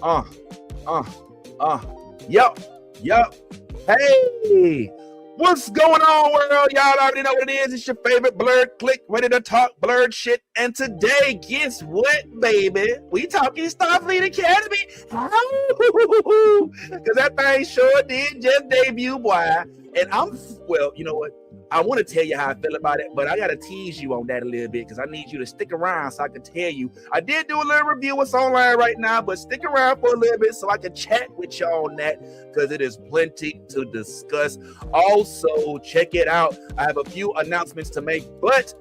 Uh, uh, Yup. Hey, what's going on, world? Y'all already know what it is. It's your favorite blurred click, ready to talk blurred shit. And today, guess what, baby? We talking Starfleet Academy. Because that thing sure did just debut, boy. And well, you know what? I want to tell you how I feel about it, but I got to tease you on that a little bit because I need you to stick around so I can tell you. I did do a little review what's online right now, but stick around for a little bit so I can chat with y'all on that because it is plenty to discuss. Also, check it out. I have a few announcements to make, but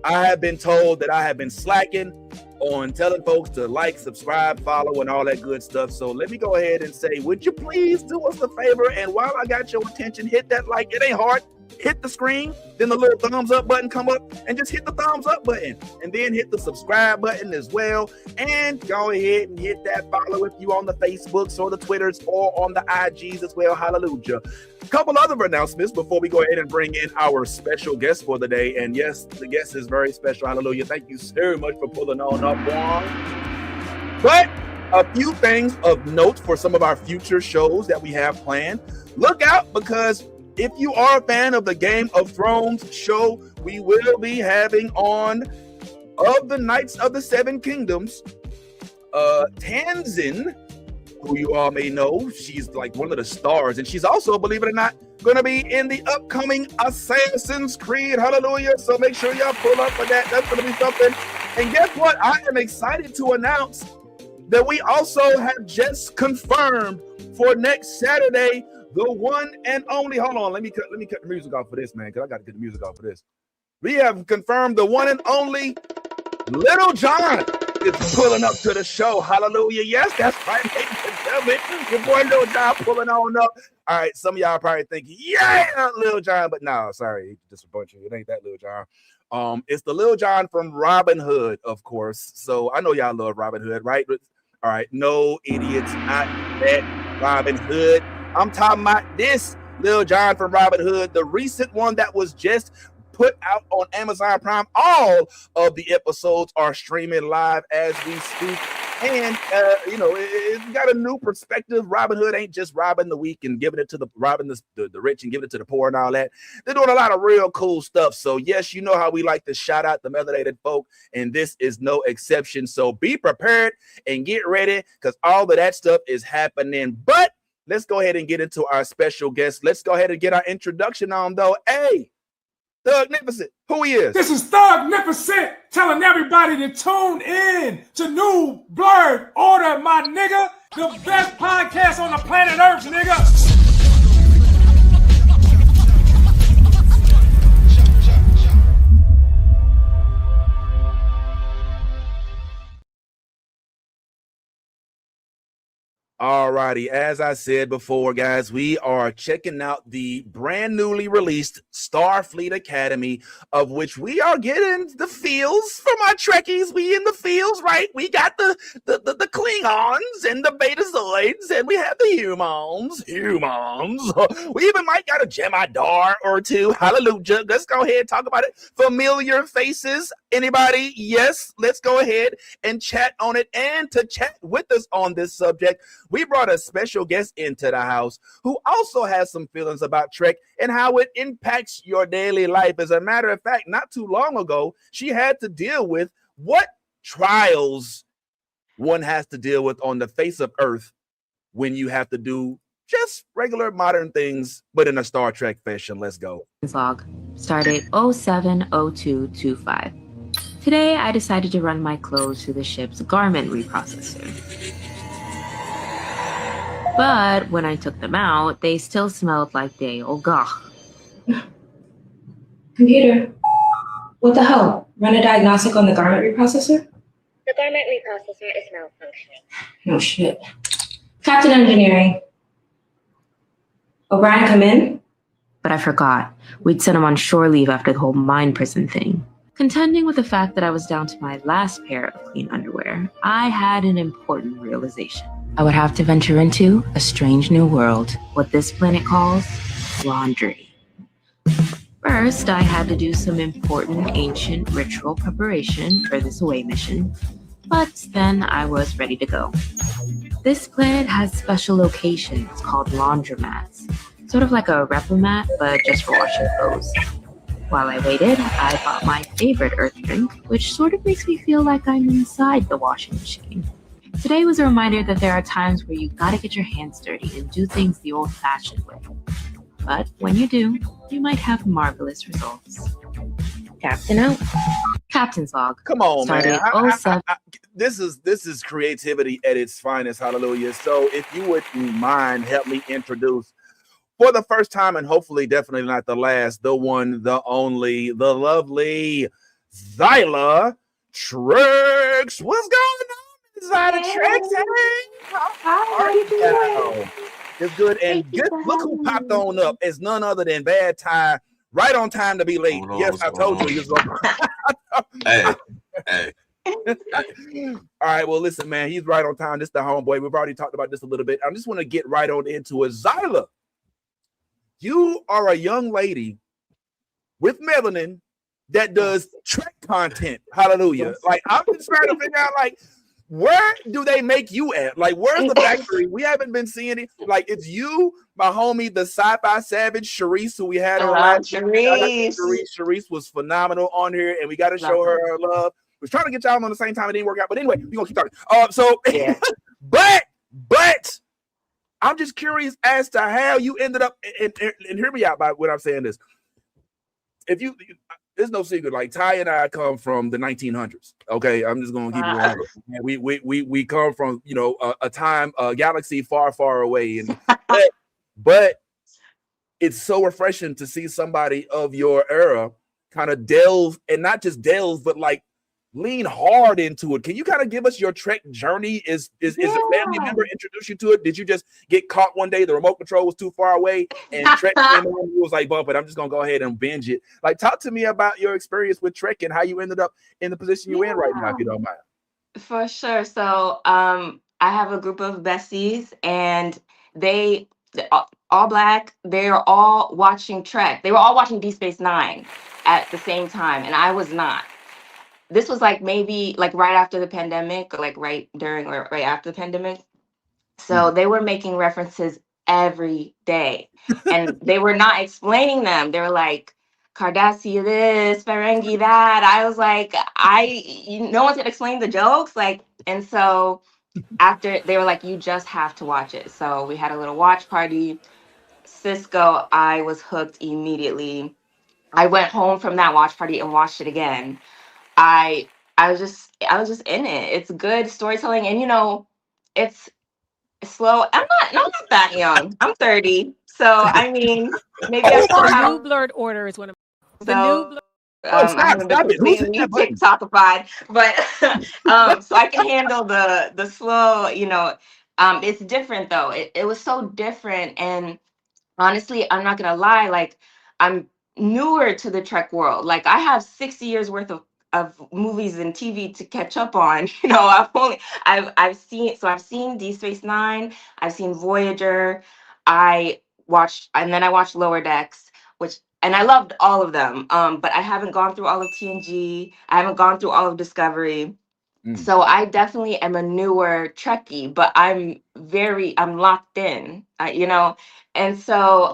I have been told that I have been slacking on telling folks to like, subscribe, follow, and all that good stuff. So let me go ahead and say, would you please do us a favor? And while I got your attention, hit that like. It ain't hard. Hit the screen, then the little thumbs up button come up, and just hit the thumbs up button, and then hit the subscribe button as well. And go ahead and hit that follow if you on the Facebooks or the Twitters or on the IGs as well. Hallelujah. A couple other announcements before we go ahead and bring in our special guest for the day. And yes, the guest is very special. Hallelujah. Thank you so much for pulling on up, Juan. But a few things of note for some of our future shows that we have planned. Look out, because if you are a fan of the Game of Thrones show, we will be having on of the Knights of the Seven Kingdoms, Tanzin, who you all may know. She's like one of the stars, and she's also, believe it or not, going to be in the upcoming Assassin's Creed. Hallelujah. So make sure y'all pull up for that. That's going to be something. And guess what? I am excited to announce that we also have just confirmed for next Saturday the one and only, hold on, let me cut the music off for this, man, because I got to get the music off for this. We have confirmed the one and only Little John is pulling up to the show. Hallelujah. Yes, that's right, ladies and gentlemen. Your boy Little John pulling on up. All right, some of y'all probably thinking, yeah, Little John, but no, sorry, just a bunch of you. It ain't that Little John. It's the Little John from Robin Hood, of course. So I know y'all love Robin Hood, right? But, all right, no idiots, not that Robin Hood. I'm talking about this Lil John from Robin Hood, the recent one that was just put out on Amazon Prime. All of the episodes are streaming live as we speak. And, it's got a new perspective. Robin Hood ain't just robbing the weak and giving it to the rich and giving it to the poor and all that. They're doing a lot of real cool stuff. So, yes, you know how we like to shout out the melanated folk, and this is no exception. So be prepared and get ready because all of that stuff is happening. But let's go ahead and get into our special guest. Let's go ahead and get our introduction on, though. Hey, Thugnificent, who he is. This is Thugnificent telling everybody to tune in to New Blurred Order, my nigga. The best podcast on the planet Earth, nigga. Alrighty, as I said before, guys, we are checking out the brand newly released Starfleet Academy, of which we are getting the feels from our Trekkies. We in the feels, right? We got the Klingons and the Betazoids, and we have the humans. We even might got a Jemadar or two. Hallelujah. Let's go ahead and talk about it. Familiar faces. Anybody? Yes. Let's go ahead and chat on it. And to chat with us on this subject, we brought a special guest into the house who also has some feelings about Trek and how it impacts your daily life. As a matter of fact, not too long ago, she had to deal with what trials one has to deal with on the face of Earth when you have to do just regular modern things, but in a Star Trek fashion. Let's go. Log, stardate 070225. Today, I decided to run my clothes through the ship's garment reprocessor. But when I took them out, they still smelled like day old gah. Computer, what the hell? Run a diagnostic on the garment reprocessor? The garment reprocessor is malfunctioning. No shit. Captain Engineering. O'Brien, come in? But I forgot. We'd sent him on shore leave after the whole mine prison thing. Contending with the fact that I was down to my last pair of clean underwear, I had an important realization. I would have to venture into a strange new world, what this planet calls laundry. First, I had to do some important ancient ritual preparation for this away mission, but then I was ready to go. This planet has special locations called laundromats, sort of like a replimat, but just for washing clothes. While I waited, I bought my favorite Earth drink, which sort of makes me feel like I'm inside the washing machine. Today was a reminder that there are times where you gotta get your hands dirty and do things the old-fashioned way. But when you do, you might have marvelous results. Captain out. Captain's log. Come on, Started man. 07. This is creativity at its finest. Hallelujah. So if you wouldn't mind, help me introduce for the first time, and hopefully definitely not the last, the one, the only, the lovely Zyla Trex. What's going on inside of Trex? Hi, how you doing? It's good. And good, look who popped on up. It's none other than Bad Ty, right on time to be late. Yes, I told you he was going Hey. All right, well, listen, man, he's right on time. This is the homeboy. We've already talked about this a little bit. I just want to get right on into it. Zyla, you are a young lady with melanin that does Trek content. Hallelujah. Like, I'm just trying to figure out, like, where do they make you at? Like, where's the factory? We haven't been seeing it. Like, it's you, my homie, the sci-fi savage, Sharice, who we had on last Sharice. Sharice was phenomenal on here, and we got to show her love. We was trying to get y'all on the same time. It didn't work out. But anyway, we're going to keep talking. But I'm just curious as to how you ended up, and hear me out by what I'm saying is, if you there's no secret, like Ty and I come from the 1900s. Okay, I'm just gonna keep it real. We come from, you know, a time, a galaxy far, far away, and but it's so refreshing to see somebody of your era kind of delve, and not just delve, but like lean hard into it. Can you kind of give us your Trek journey? Is a family member introduce you to it? Did you just get caught one day, the remote control was too far away, and Trek came on, you was like, bump it, I'm just gonna go ahead and binge it? Like, talk to me about your experience with Trek and how you ended up in the position you're in right now, if you don't mind. For sure. So I have a group of besties, and they all Black. They are all watching Trek. They were all watching Deep Space Nine at the same time, and I was not. This was like maybe like right after the pandemic, or like right during or right after the pandemic. So they were making references every day, and they were not explaining them. They were like, Cardassia this, Ferengi that. I was like, no one's gonna explain the jokes. Like, and so after, they were like, you just have to watch it. So we had a little watch party. Cisco, I was hooked immediately. I went home from that watch party and watched it again. I was just in it. It's good storytelling, and you know, it's slow. I'm not that young. I'm 30, so I mean, maybe I still have New Blurred Order is one of the so. new. I haven't been completely TikTokified, but so I can handle the slow. You know, it's different though. It was so different, and honestly, I'm not gonna lie. Like, I'm newer to the Trek world. Like, I have 60 years worth of movies and TV to catch up on. You know, I've seen Deep Space Nine, I've seen Voyager, and then I watched Lower Decks, and I loved all of them. But I haven't gone through all of TNG. I haven't gone through all of Discovery. So I definitely am a newer Trekkie, but I'm locked in, you know? And so,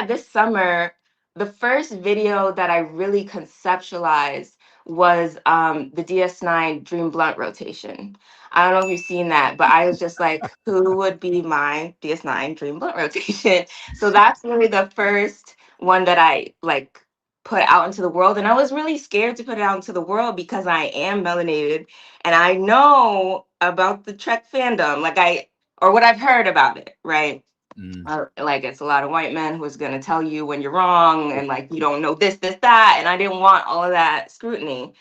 this summer, the first video that I really conceptualized was the DS9 Dream Blunt rotation. I don't know if you've seen that, but I was just like, who would be my DS9 Dream Blunt rotation? So that's really the first one that I like put out into the world. And I was really scared to put it out into the world because I am melanated and I know about the Trek fandom, or what I've heard about it, right? Like, it's a lot of white men who's going to tell you when you're wrong, and like, you don't know this, that. And I didn't want all of that scrutiny.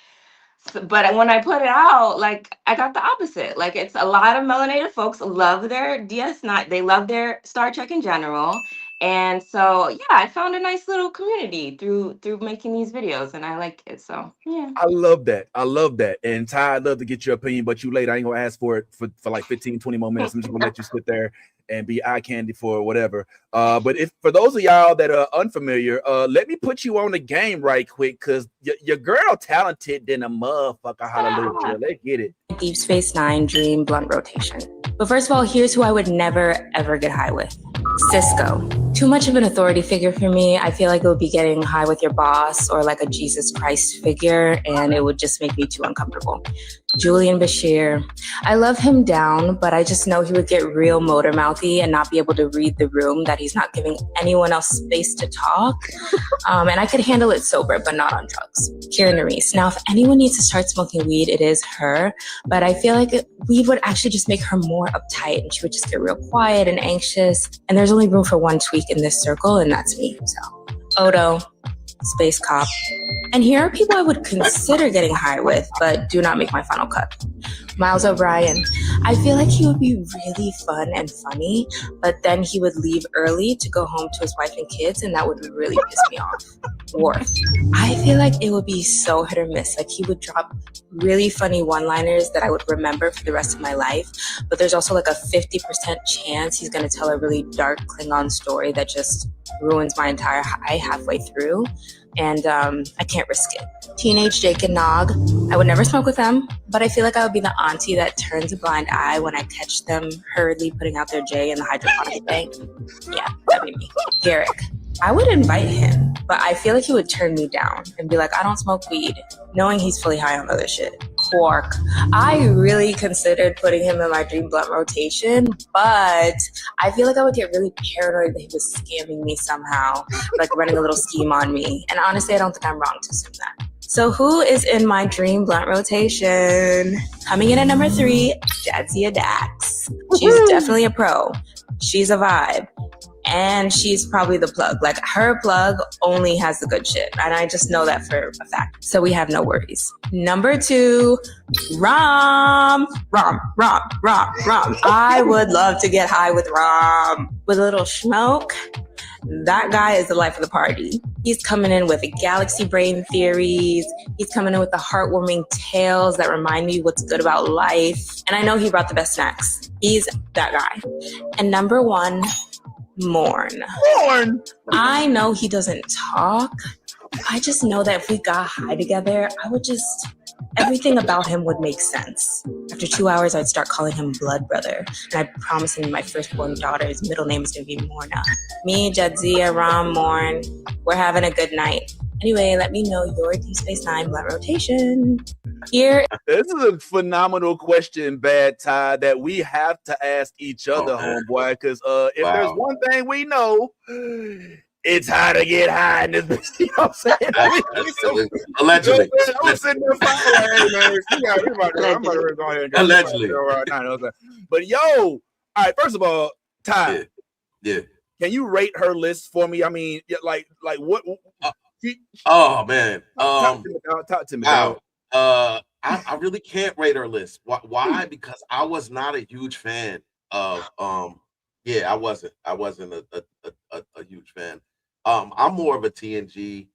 But when I put it out, like, I got the opposite. Like, it's a lot of melanated folks love their DS9. They love their Star Trek in general. And so, yeah, I found a nice little community through making these videos, and I like it. So, yeah. I love that. And Ty, I'd love to get your opinion, but you late. I ain't gonna ask for it for like 15, 20 more minutes. I'm just gonna let you sit there and be eye candy for whatever. But if for those of y'all that are unfamiliar, let me put you on the game right quick, because your girl talented than a motherfucker. Hallelujah. Let's get it. Deep Space Nine Dream Blunt rotation. But first of all, here's who I would never, ever get high with. Cisco. Too much of an authority figure for me. I feel like it would be getting high with your boss or like a Jesus Christ figure, and it would just make me too uncomfortable. Julian Bashir. I love him down, but I just know he would get real motor mouthy and not be able to read the room, that he's not giving anyone else space to talk. And I could handle it sober, but not on drugs. Kira Nerys. Now, if anyone needs to start smoking weed, it is her, but I feel like weed would actually just make her more uptight, and she would just get real quiet and anxious. And there's only room for one tweak in this circle, and that's me. So, Odo, Space Cop. And here are people I would consider getting high with, but do not make my final cut. Miles O'Brien. I feel like he would be really fun and funny, but then he would leave early to go home to his wife and kids, and that would really piss me off. Worf. I feel like it would be so hit or miss. Like, he would drop really funny one-liners that I would remember for the rest of my life, but there's also like a 50% chance he's going to tell a really dark Klingon story that just ruins my entire high halfway through, and I can't risk it. Teenage Jake and Nog. I would never smoke with them, but I feel like I would be the auntie that turns a blind eye when I catch them hurriedly putting out their J in the hydroponic tank. Yeah, that'd be me. Garrick. I would invite him, but I feel like he would turn me down and be like, I don't smoke weed, knowing he's fully high on other shit. Quark. I really considered putting him in my dream blunt rotation, but I feel like I would get really paranoid that he was scamming me somehow, like running a little scheme on me. And honestly, I don't think I'm wrong to assume that. So who is in my dream blunt rotation? Coming in at number 3, Jadzia Dax. She's definitely a pro. She's a vibe. And she's probably the plug. Like, her plug only has the good shit. And I just know that for a fact. So we have no worries. Number 2, Rom. I would love to get high with Rom. With a little smoke. That guy is the life of the party. He's coming in with galaxy brain theories. He's coming in with the heartwarming tales that remind me what's good about life. And I know he brought the best snacks. He's that guy. And number 1, Morn. I know he doesn't talk. I just know that if we got high together, everything about him would make sense. After 2 hours, I'd start calling him Blood Brother. And I'd promise him my firstborn daughter's middle name is going to be Morna. Me, Jadzia, Rom, Morn, we're having a good night. Anyway, let me know your Deep Space Nine blunt rotation. Here. This is a phenomenal question, Bad Ty, that we have to ask each other, homeboy. Because if there's one thing we know, it's how to get high in this. You know what I'm saying? Allegedly. I'm sitting there fighting, man. I'm about to go ahead and go. Allegedly. But yo, all right. First of all, Ty. Yeah. Can you rate her list for me? I mean, like what? Oh man. Talk to me. Wow. I really can't rate her list. Why? Because I was not a huge fan of I wasn't a huge fan. I'm more of a TNG.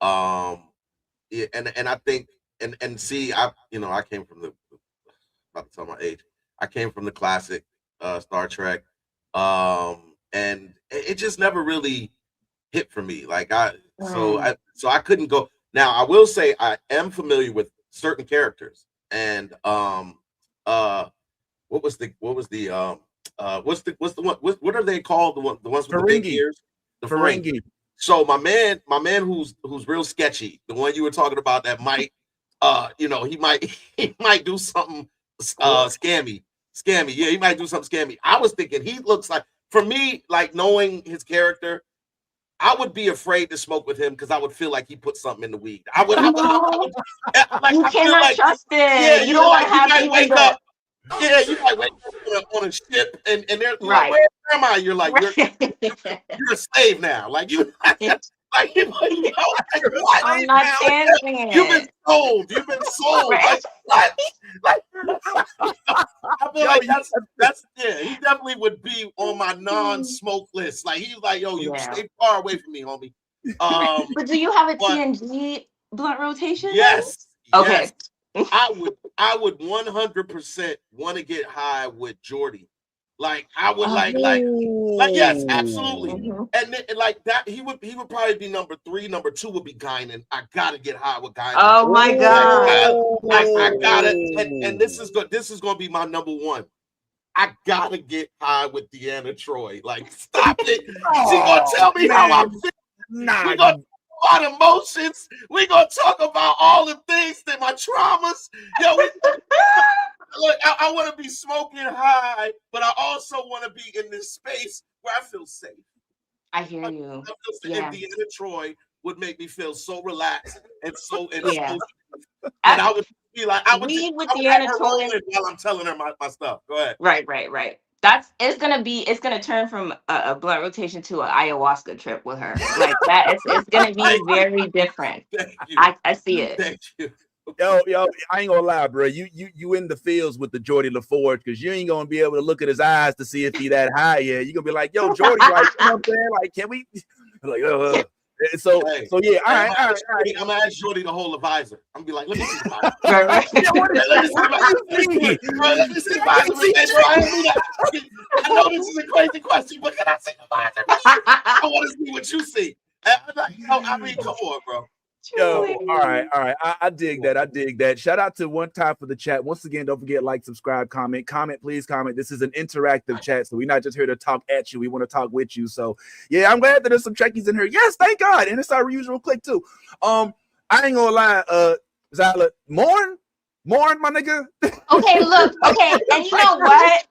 And I think and see, I came from about to tell my age. I came from the classic Star Trek. And it just never really hit for me. Like so I couldn't go. Now I will say I am familiar with certain characters, and what are they called? The ones with the big ears? The Ferengi. So my man who's real sketchy, the one you were talking about that might he might do something scammy. Yeah, he might do something scammy. I was thinking he looks like, for me, like knowing his character, I would be afraid to smoke with him because I would feel like he put something in the weed. I would you cannot trust it. Yeah, you don't want to have you wake up. Yeah, you might wake up on a ship and they're like, where am I? You're like, you're a slave now. Like you I'm not dancing it. You've been sold. Right. Like I feel like that's he definitely would be on my non-smoke list. Like he's like, yo, you stay far away from me, homie. But do you have a TNG blunt rotation? Yes. Okay. Yes. I would 100% want to get high with Geordi. Like I would like yes, absolutely. Mm-hmm. And like that, he would probably be number 3. Number 2 would be Guinan. I gotta get high with Guinan. Oh my god! I got it. And this is going to be my number 1. I gotta get high with Deanna Troy. Like, stop it. She gonna tell me how I'm feeling. Nah, We gonna talk about emotions. We gonna talk about all the things that my traumas. Yo, look, I want to be smoking high, but I also want to be in this space where I feel safe. I hear you. I feel safe. Yeah. And Deanna Troy would make me feel so relaxed and so Yeah. and I would be like, I would with have Deanna her Troy rolling while I'm telling her my stuff. Go ahead. Right. It's gonna turn from a blunt rotation to an ayahuasca trip with her. Like that, it's gonna be very different. Thank you. I see it. Thank you. Yo, I ain't gonna lie, bro. You in the fields with the Geordie LaForge because you ain't gonna be able to look at his eyes to see if he that high yet. You're gonna be like, yo, Geordie, like, you know what I'm saying? Like, can we like so yeah, all right. I'm gonna ask Jordy to hold a visor. I'm gonna be like, let me see the visor. Right. Let me see the visor. I know this is a crazy question, but can I see the visor? I want to see what you see. I mean, come on, bro. Yo, all right. I dig that. Shout out to One Time for the chat. Once again, don't forget, like, subscribe, comment, please comment. This is an interactive chat, so we're not just here to talk at you. We want to talk with you. So yeah, I'm glad that there's some Trekkies in here. Yes, thank God. And it's our usual click too. I ain't gonna lie, Zyla, mourn, my nigga. Okay, look, and you know what?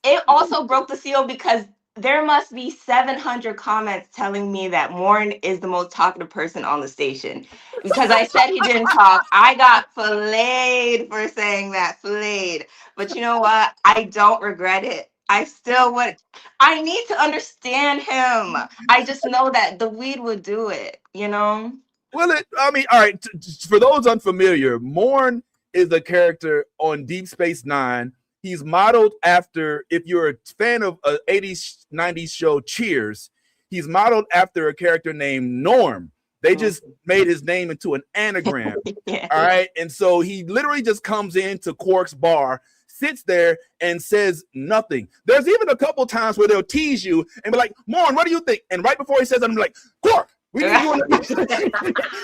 It also broke the seal because there must be 700 comments telling me that Morn is the most talkative person on the station. Because I said he didn't talk. I got filleted for saying that. Filleted. But you know what? I don't regret it. I still would. I need to understand him. I just know that the weed would do it, you know? Well, all right. For those unfamiliar, Morn is a character on Deep Space Nine. He's modeled after, if you're a fan of an 80s, 90s show, Cheers, he's modeled after a character named Norm. They just made his name into an anagram. Yeah. All right. And so he literally just comes into Quark's bar, sits there, and says nothing. There's even a couple times where they'll tease you and be like, Morn, what do you think? And right before he says that, I'm like, Quark, we need you on the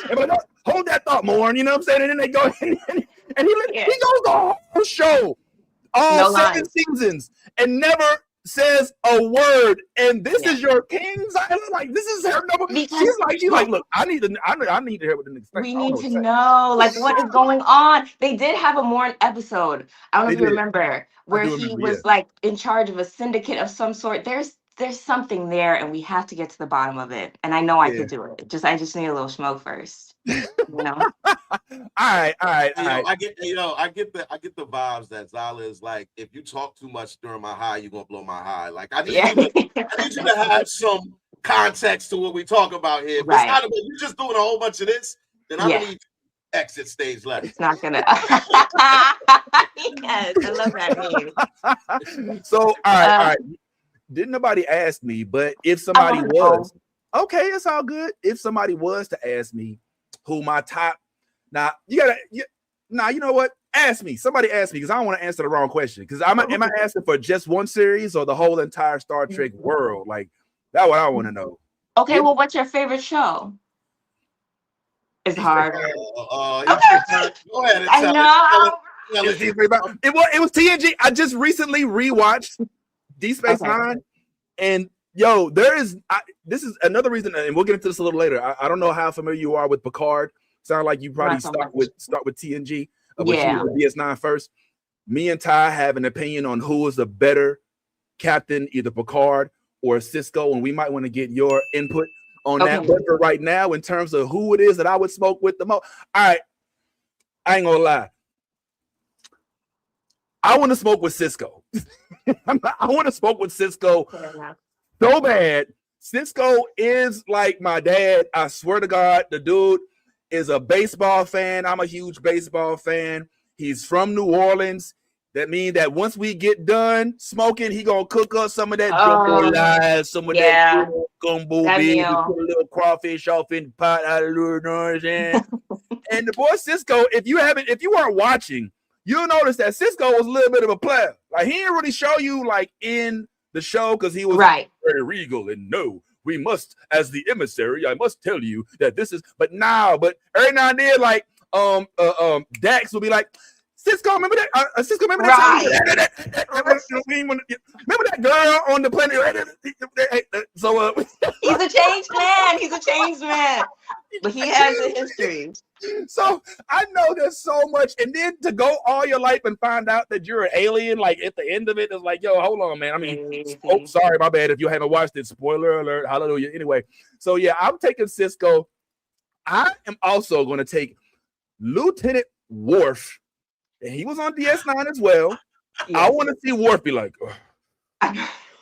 and be like, oh, hold that thought, Morn. You know what I'm saying? And then they go, and he goes the whole show. All 7 seasons and never says a word. And this is your King's Island. Like, this is her number. She's like, look, I need to hear what the next. We need to know, like, what is going on. They did have a Morn episode. I don't know if you remember, where he was like in charge of a syndicate of some sort. There's something there, and we have to get to the bottom of it. And I know I could do it. I just need a little smoke first. You know. All right. I get the vibes that Zyla is like, if you talk too much during my high, you're gonna blow my high. Like, I need you to have some context to what we talk about here. Right. It's not about you just doing a whole bunch of this, then I'm gonna need to exit stage left. It's not gonna. Yes, I love that name. So all right. Didn't nobody ask me, but if somebody was okay, it's all good. If somebody was to ask me who my top, you know what? Ask me. Somebody ask me, because I don't want to answer the wrong question. Because am I asking for just one series or the whole entire Star Trek world? Like, that's what I want to know. Okay, well, what's your favorite show? It's hard. Go ahead. I know. It was TNG. I just recently rewatched Deep Space Nine, and yo, this is another reason, and we'll get into this a little later. I don't know how familiar you are with Picard. Sound like you probably start with TNG, but you were DS9 first. Me and Ty have an opinion on who is the better captain, either Picard or Cisco, and we might want to get your input on that. But for right now, in terms of who it is that I would smoke with the most, all right, I ain't gonna lie. I want to smoke with Cisco. I want to smoke with Cisco so bad. Cisco is like my dad. I swear to God, the dude is a baseball fan. I'm a huge baseball fan. He's from New Orleans. That means that once we get done smoking, he gonna cook us some of that jambalaya, some of that gumbo beans, put a little crawfish off in the pot, out of the noise. And the boy Cisco, if you weren't watching, you'll notice that Cisco was a little bit of a player. Like, he didn't really show you like in the show because he was very regal and no, we must, as the emissary, I must tell you that this is. But every now and then, like Dax will be like, Cisco, remember that? Cisco, remember Right. remember that girl on the planet? So He's a changed man. He's a changed man. But he has a history. So I know there's so much, and then to go all your life and find out that you're an alien, like at the end of it, is like, yo, hold on, man. I mean, oh, sorry, my bad. If you haven't watched it, spoiler alert, hallelujah. Anyway, so yeah, I'm taking Cisco. I am also going to take Lieutenant Worf, and he was on DS9 as well. Yes. I want to see Worf be like, oh,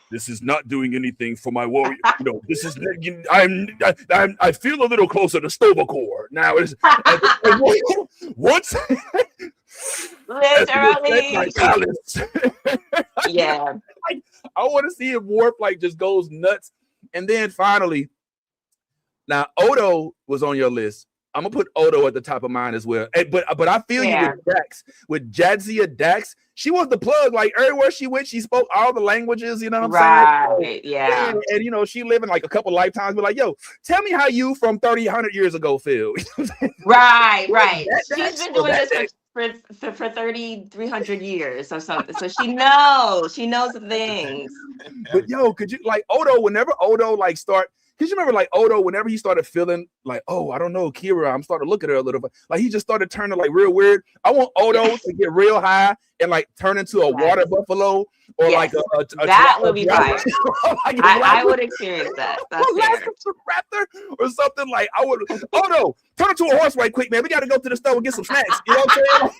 this is not doing anything for my warrior. You know, this is I feel a little closer to Stovacor now. It's what? Literally. Yeah. I want to see if Worf like just goes nuts, and then finally. Now, Odo was on your list. I'm gonna put Odo at the top of mine as well. But I feel you with Dax, with Jadzia Dax. She was the plug. Like everywhere she went, she spoke all the languages. You know what I'm saying? Yeah. And you know, she lived in like a couple lifetimes. But like, yo, tell me how you from 100 years ago feel. Right. She's been doing this for 300 years or something. So she knows the things. But yo, could you like Odo? Whenever Odo like start. Because you remember, like, Odo, whenever he started feeling like, oh, I don't know, Kira, I'm starting to look at her a little bit. Like, he just started turning, like, real weird. I want Odo to get real high and, like, turn into a water buffalo or, like, a that would be fine. I would experience that. That's raptor or something. Like, I would, Odo, turn into a horse right quick, man. We got to go to the store and get some snacks. You know what I'm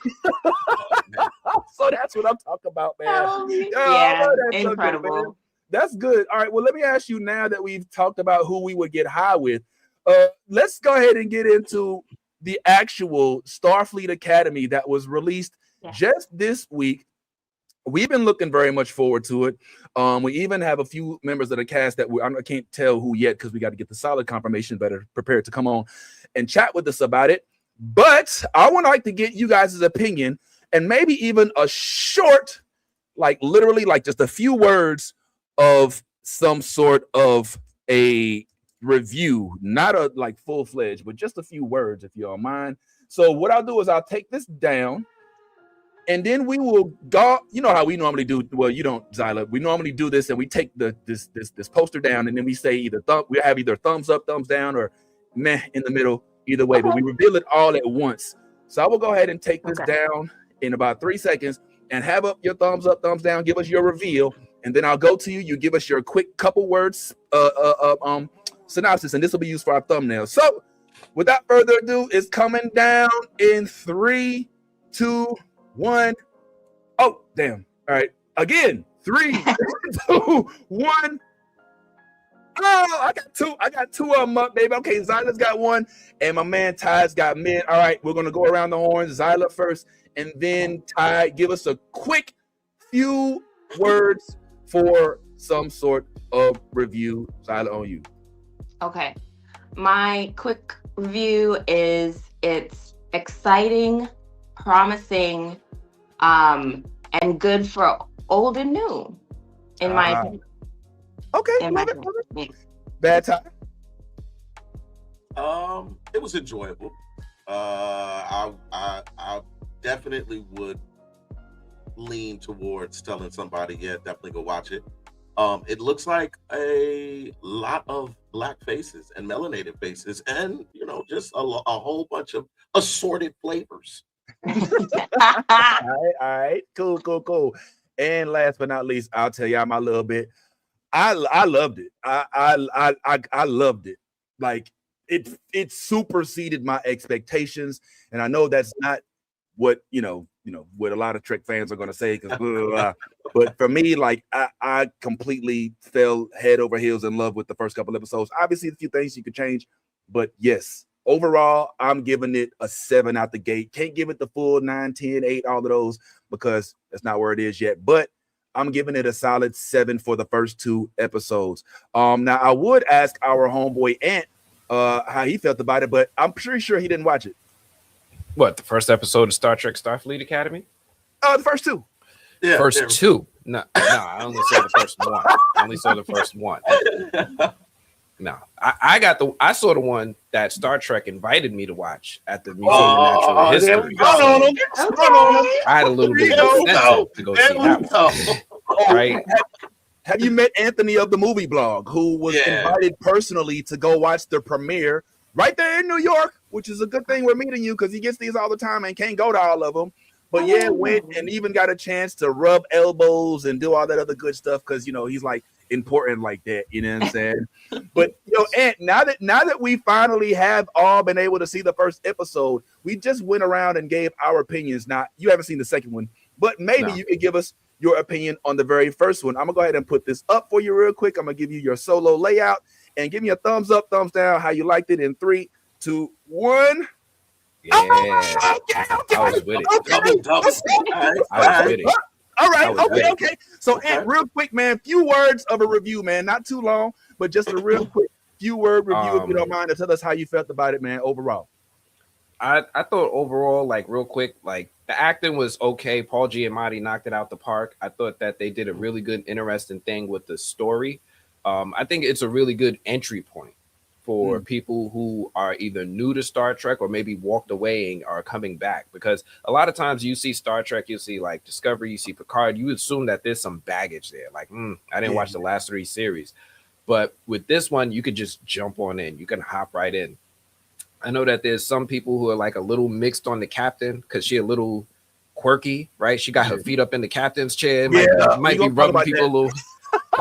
saying? So that's what I'm talking about, man. Yeah, incredible. So good, man. That's good. All right. Well, let me ask you now that we've talked about who we would get high with. Let's go ahead and get into the actual Starfleet Academy that was released just this week. We've been looking very much forward to it. We even have a few members of the cast that I can't tell who yet because we got to get the solid confirmation, but are prepared to come on and chat with us about it. But I would like to get you guys' opinion and maybe even a short, like literally like just a few words of some sort of a review, not a like full-fledged, but just a few words, if you don't mind. So what I'll do is I'll take this down, and then we will go. You know how we normally do. Well, you don't, Zyla. We normally do this, and we take this poster down, and then we say we have either thumbs up, thumbs down, or meh in the middle. Either way, but we reveal it all at once. So I will go ahead and take this down in about 3 seconds, and have up your thumbs up, thumbs down. Give us your reveal. And then I'll go to you. You give us your quick couple words synopsis, and this will be used for our thumbnail. So, without further ado, it's coming down in 3, 2, 1. Oh, damn! All right, again. 3, 2, 1. Oh, I got two of them up, baby. Okay, Zyla's got one, and my man Ty's got mid. All right, we're gonna go around the horn. Zyla first, and then Ty. Give us a quick few words for some sort of review. Zyla, on you. Okay. My quick review is it's exciting, promising, and good for old and new, in my opinion. Okay, love it. Bad time. It was enjoyable. I definitely would lean towards telling somebody, definitely go watch it. It looks like a lot of black faces and melanated faces, and just a whole bunch of assorted flavors. All right, cool. And last but not least, I'll tell y'all my little bit. I loved it. I loved it. Like it superseded my expectations, and I know that's not what what a lot of Trek fans are going to say, but for me, like I completely fell head over heels in love with the first couple episodes. Obviously, a few things you could change, but yes, overall, I'm giving it a 7 out the gate. Can't give it the full 9, 10, 8, all of those because that's not where it is yet. But I'm giving it a solid 7 for the first 2 episodes. Now I would ask our homeboy Ant how he felt about it, but I'm pretty sure he didn't watch it. What, the first episode of Star Trek Starfleet Academy? The first 2. Yeah, first 2. No, I only saw the first one. I only saw the first one. No, I saw the one that Star Trek invited me to watch at the Museum of Natural History. I had a little bit of incentive to go see that one. Right? Have you met Anthony of the Movie Blog, who was invited personally to go watch the premiere right there in New York, which is a good thing we're meeting you because he gets these all the time and can't go to all of them. But went and even got a chance to rub elbows and do all that other good stuff because he's like important like that. You know what I'm saying? But Ant, now that we finally have all been able to see the first episode, we just went around and gave our opinions. Now you haven't seen the second one, but maybe you could give us your opinion on the very first one. I'm gonna go ahead and put this up for you real quick. I'm gonna give you your solo layout and give me a thumbs up, thumbs down, how you liked it in 3, 2, 1. Yeah, I was with it. I was with it. All right, okay. So, Ant, real quick, man, few words of a review, man. Not too long, but just a real quick few-word review, if you don't mind, to tell us how you felt about it, man, overall. I thought overall, like real quick, like the acting was okay. Paul Giamatti knocked it out the park. I thought that they did a really good, interesting thing with the story. I think it's a really good entry point for people who are either new to Star Trek or maybe walked away and are coming back. Because a lot of times you see Star Trek, you see like Discovery, you see Picard, you assume that there's some baggage there. Like, I didn't watch the last 3 series. But with this one, you could just jump on in. You can hop right in. I know that there's some people who are like a little mixed on the captain because she a little quirky, right? She got her feet up in the captain's chair. Might be rubbing people a little.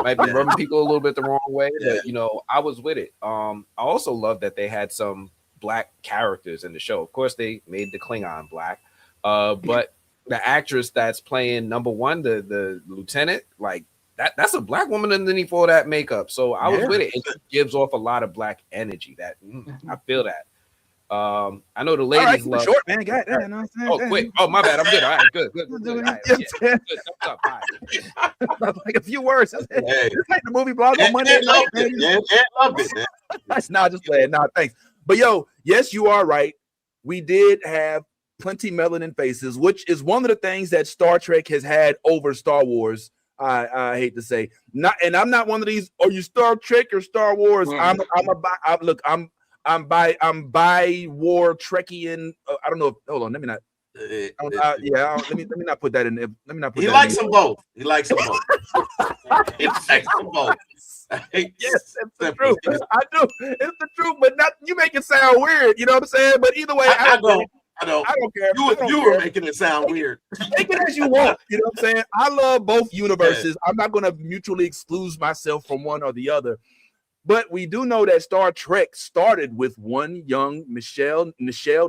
Might be rubbing people a little bit the wrong way, but I was with it. I also love that they had some black characters in the show. Of course, they made the Klingon black, but the actress that's playing number 1, the lieutenant, like that's a black woman underneath all that makeup. So I was with it. It gives off a lot of black energy. That I feel that. I know the ladies love short man. Got that. No, quick. Oh, my bad. I'm good. All right, good. All right, good. Thumbs up. Like a few words. It's like the movie blog on Monday night. Loved it, man. That's not just playing. No, thanks. But yes, you are right. We did have plenty melanin faces, which is one of the things that Star Trek has had over Star Wars. I hate to say, I'm not one of these. Are you Star Trek or Star Wars? I'm by war Trekkian. I don't know. Hold on. Let me not. Let me not put that in there. Let me not put. He likes them both. He likes them both. Yes, it's the truth. I do. It's the truth, but not. You make it sound weird. You know what I'm saying? But either way, I don't care. You were making it sound weird. Take it as you want. You know what I'm saying? I love both universes. I'm not going to mutually exclude myself from one or the other. But we do know that Star Trek started with one young Nichelle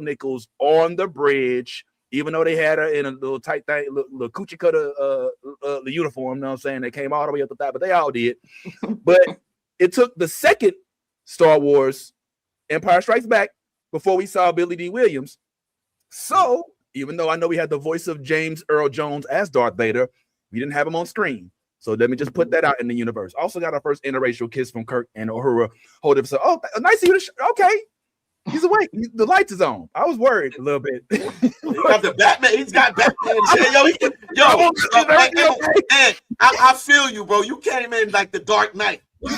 Nichols on the bridge, even though they had her in a little tight thing, little coochie cutter the uniform, you know what I'm saying? They came all the way up the top, but they all did. But it took the second Star Wars, Empire Strikes Back, before we saw Billy D. Williams. So even though I know we had the voice of James Earl Jones as Darth Vader, we didn't have him on screen. So let me just put that out in the universe. Also got our first interracial kiss from Kirk and Uhura. Hold up. So, nice of you to okay. He's awake. The lights is on. I was worried a little bit. He got the Batman. He's got Batman. I feel you, bro. You came in like the Dark Knight. You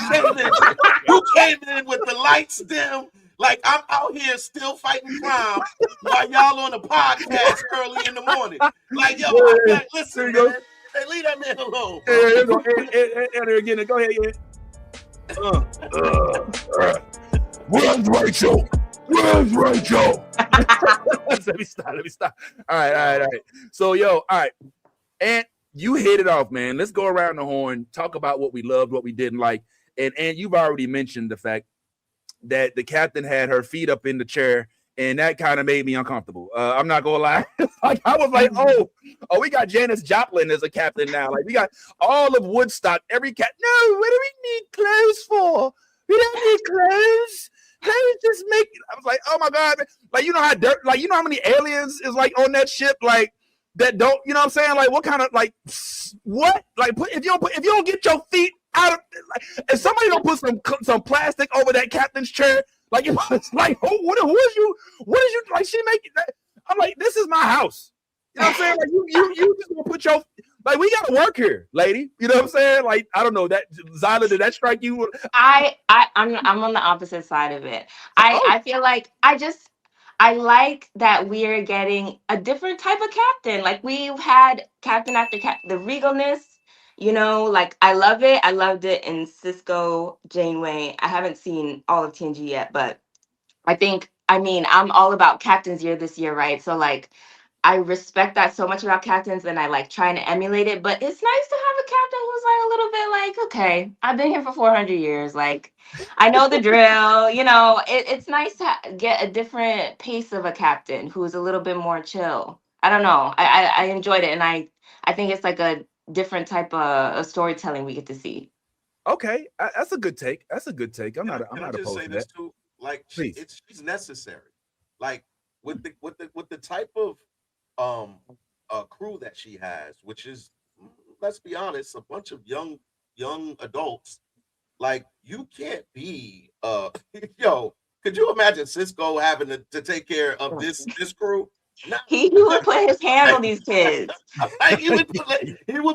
came in with the lights dim. Like I'm out here still fighting crime while y'all on a podcast early in the morning. Like, listen, man. Hey, leave that man alone. Enter again. Go ahead. Where's Rachel? Where's Rachel? Let me stop. All right. So, all right. And you hit it off, man. Let's go around the horn, talk about what we loved, what we didn't like. And you've already mentioned the fact that the captain had her feet up in the chair, and that kind of made me uncomfortable. I'm not gonna lie. Like I was like, oh, we got Janis Joplin as a captain now. Like we got all of Woodstock. Every cat. No, what do we need clothes for? We don't need clothes. Clothes just make. I was like, oh my god. Like you know how many aliens is like on that ship like that don't. You know what I'm saying? Like what kind of like what? Like if you don't get your feet out of like, if somebody don't put some plastic over that captain's chair. Like it was like, who is you? What is you like? She making that? I'm like, this is my house. You know what I'm saying? Like you just gonna put Like, we gotta work here, lady. You know what I'm saying? Like, I don't know. That Zyla, did that strike you? I'm on the opposite side of it. Oh, I feel like I like that we're getting a different type of captain. Like we've had captain after the regalness, like I love it. I loved it in Cisco Janeway. I haven't seen all of TNG yet, but I'm all about Captain's Year this year, right? So like I respect that so much about captains and I like trying to emulate it, but it's nice to have a captain who's like a little bit like, okay, I've been here for 400 years. Like, I know the drill, it's nice to get a different pace of a captain who's a little bit more chill. I don't know. I enjoyed it. And I think it's like a different type of storytelling we get to see. okay. That's a good take. That's a good take. I'm not just opposed say to this that. too. Like, Please. she's necessary. Like with the type of crew that she has, which is, let's be honest, a bunch of young adults. Like, you can't be yo, could you imagine Cisco having to take care of this crew? No. He would put his hands on these kids. Like, he would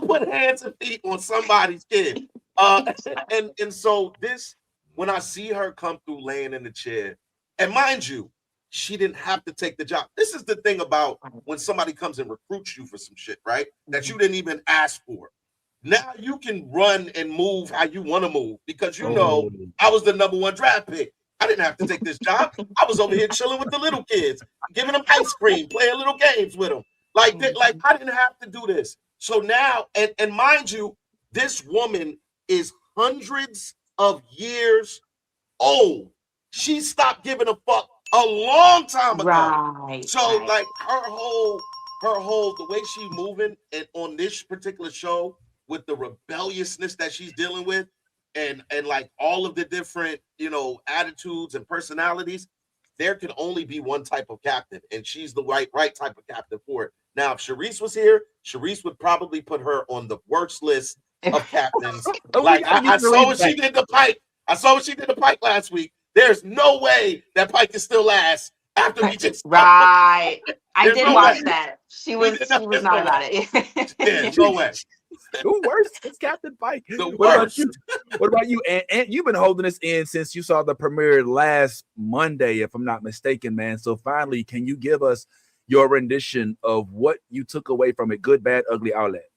put hands and feet on somebody's kid. And so this, when I see her come through laying in the chair, and mind you, she didn't have to take the job. This is the thing about when somebody comes and recruits you for some shit, right? That you didn't even ask for. Now you can run and move how you want to move because I was the #1 draft pick. I didn't have to take this job. I was over here chilling with the little kids, giving them ice cream, playing little games with them. Like I didn't have to do this. So now, and mind you, this woman is hundreds of years old. She stopped giving a fuck a long time ago. Right. So like her whole the way she moving and on this particular show with the rebelliousness that she's dealing with and like all of the different, attitudes and personalities, there can only be one type of captain, and she's the right type of captain for it. Now, if Charisse was here, Charisse would probably put her on the worst list of captains. Like I saw what she did to Pike. I saw what she did to Pike last week. There's no way that Pike can still last after he just right. I did watch that. She was not about it. Yeah, no way. The worst is Captain Pike. What about you? And you've been holding this in since you saw the premiere last Monday, if I'm not mistaken, man. So finally, can you give us your rendition of what you took away from it? Good, bad, ugly, outlet.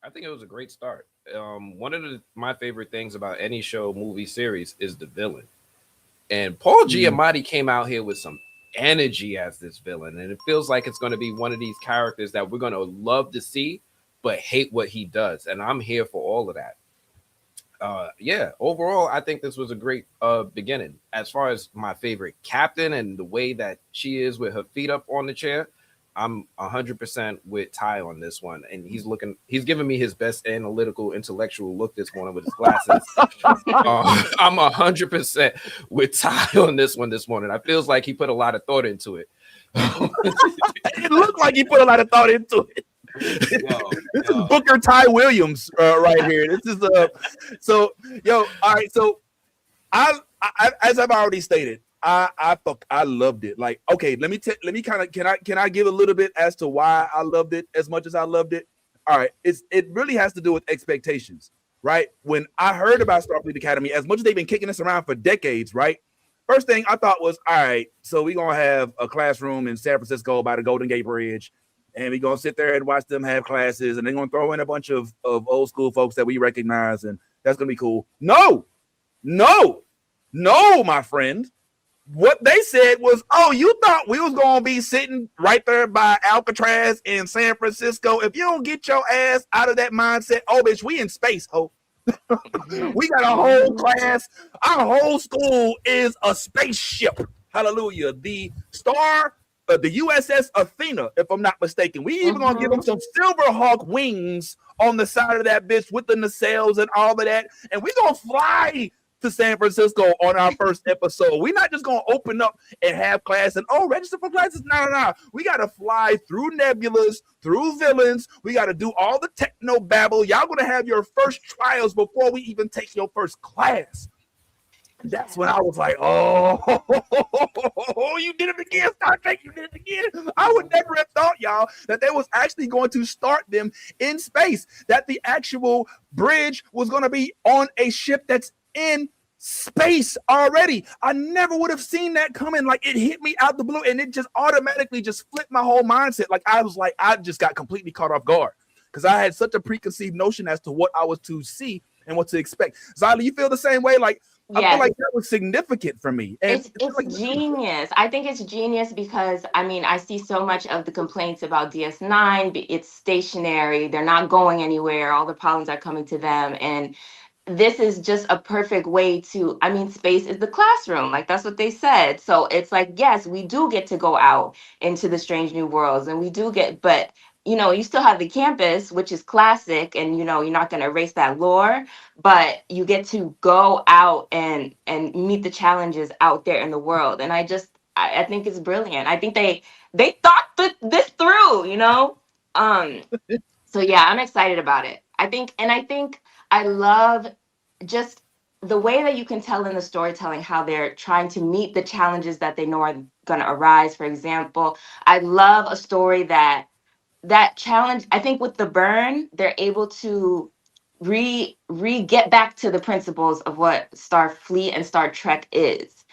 I think it was a great start. One of my favorite things about any show, movie, series is the villain. And Paul Giamatti came out here with some energy as this villain. And it feels like it's going to be one of these characters that we're going to love to see, but hate what he does. And I'm here for all of that. Overall, I think this was a great beginning. As far as my favorite captain and the way that she is with her feet up on the chair, I'm 100% with Ty on this one. And he's giving me his best intellectual look this morning with his glasses. I'm 100% with Ty on this one this morning. I feels like he put a lot of thought into it. It looked like he put a lot of thought into it. This is Booker Ty Williams right here. This is all right. So I as I've already stated, I loved it. Like, okay, let me kind of can I give a little bit as to why I loved it as much as I loved it? All right, it really has to do with expectations, right? When I heard about Starfleet Academy, as much as they've been kicking us around for decades, right? First thing I thought was, all right, so we're gonna have a classroom in San Francisco by the Golden Gate Bridge, and we're gonna sit there and watch them have classes, and they're gonna throw in a bunch of old school folks that we recognize, and that's gonna be cool. No, my friend. What they said was, oh, you thought we was going to be sitting right there by Alcatraz in San Francisco. If you don't get your ass out of that mindset, oh, bitch, we in space, ho. We got a whole class. Our whole school is a spaceship. Hallelujah. The USS Athena, if I'm not mistaken. We even going to give them some Silverhawk wings on the side of that bitch with the nacelles and all of that. And we going to fly to San Francisco on our first episode. We're not just going to open up and have class and, register for classes. No. We got to fly through nebulas, through villains. We got to do all the techno babble. Y'all going to have your first trials before we even take your first class. That's when I was like, oh, you did it again, Star Trek, you did it again. I would never have thought, y'all, that they was actually going to start them in space, that the actual bridge was going to be on a ship that's in space already. I never would have seen that coming. Like, it hit me out the blue, and it just automatically just flipped my whole mindset. Like, I just got completely caught off guard because I had such a preconceived notion as to what I was to see and what to expect. Zyla, you feel the same way? Like, I feel like that was significant for me. And it's like, genius. I think it's genius because I mean I see so much of the complaints about DS9. It's stationary. They're not going anywhere. All the problems are coming to them, and this is just a perfect way to, I mean, space is the classroom, like that's what they said. So it's like, yes, we do get to go out into the strange new worlds, and we do get, but you know, you still have the campus, which is classic, and you know, you're not going to erase that lore, but you get to go out and meet the challenges out there in the world. And I think it's brilliant. I think they thought this through, you know. So yeah, I'm excited about it. I think I love just the way that you can tell in the storytelling how they're trying to meet the challenges that they know are going to arise. For example, I love a story that challenge. I think with the burn, they're able to re get back to the principles of what Starfleet and Star Trek is.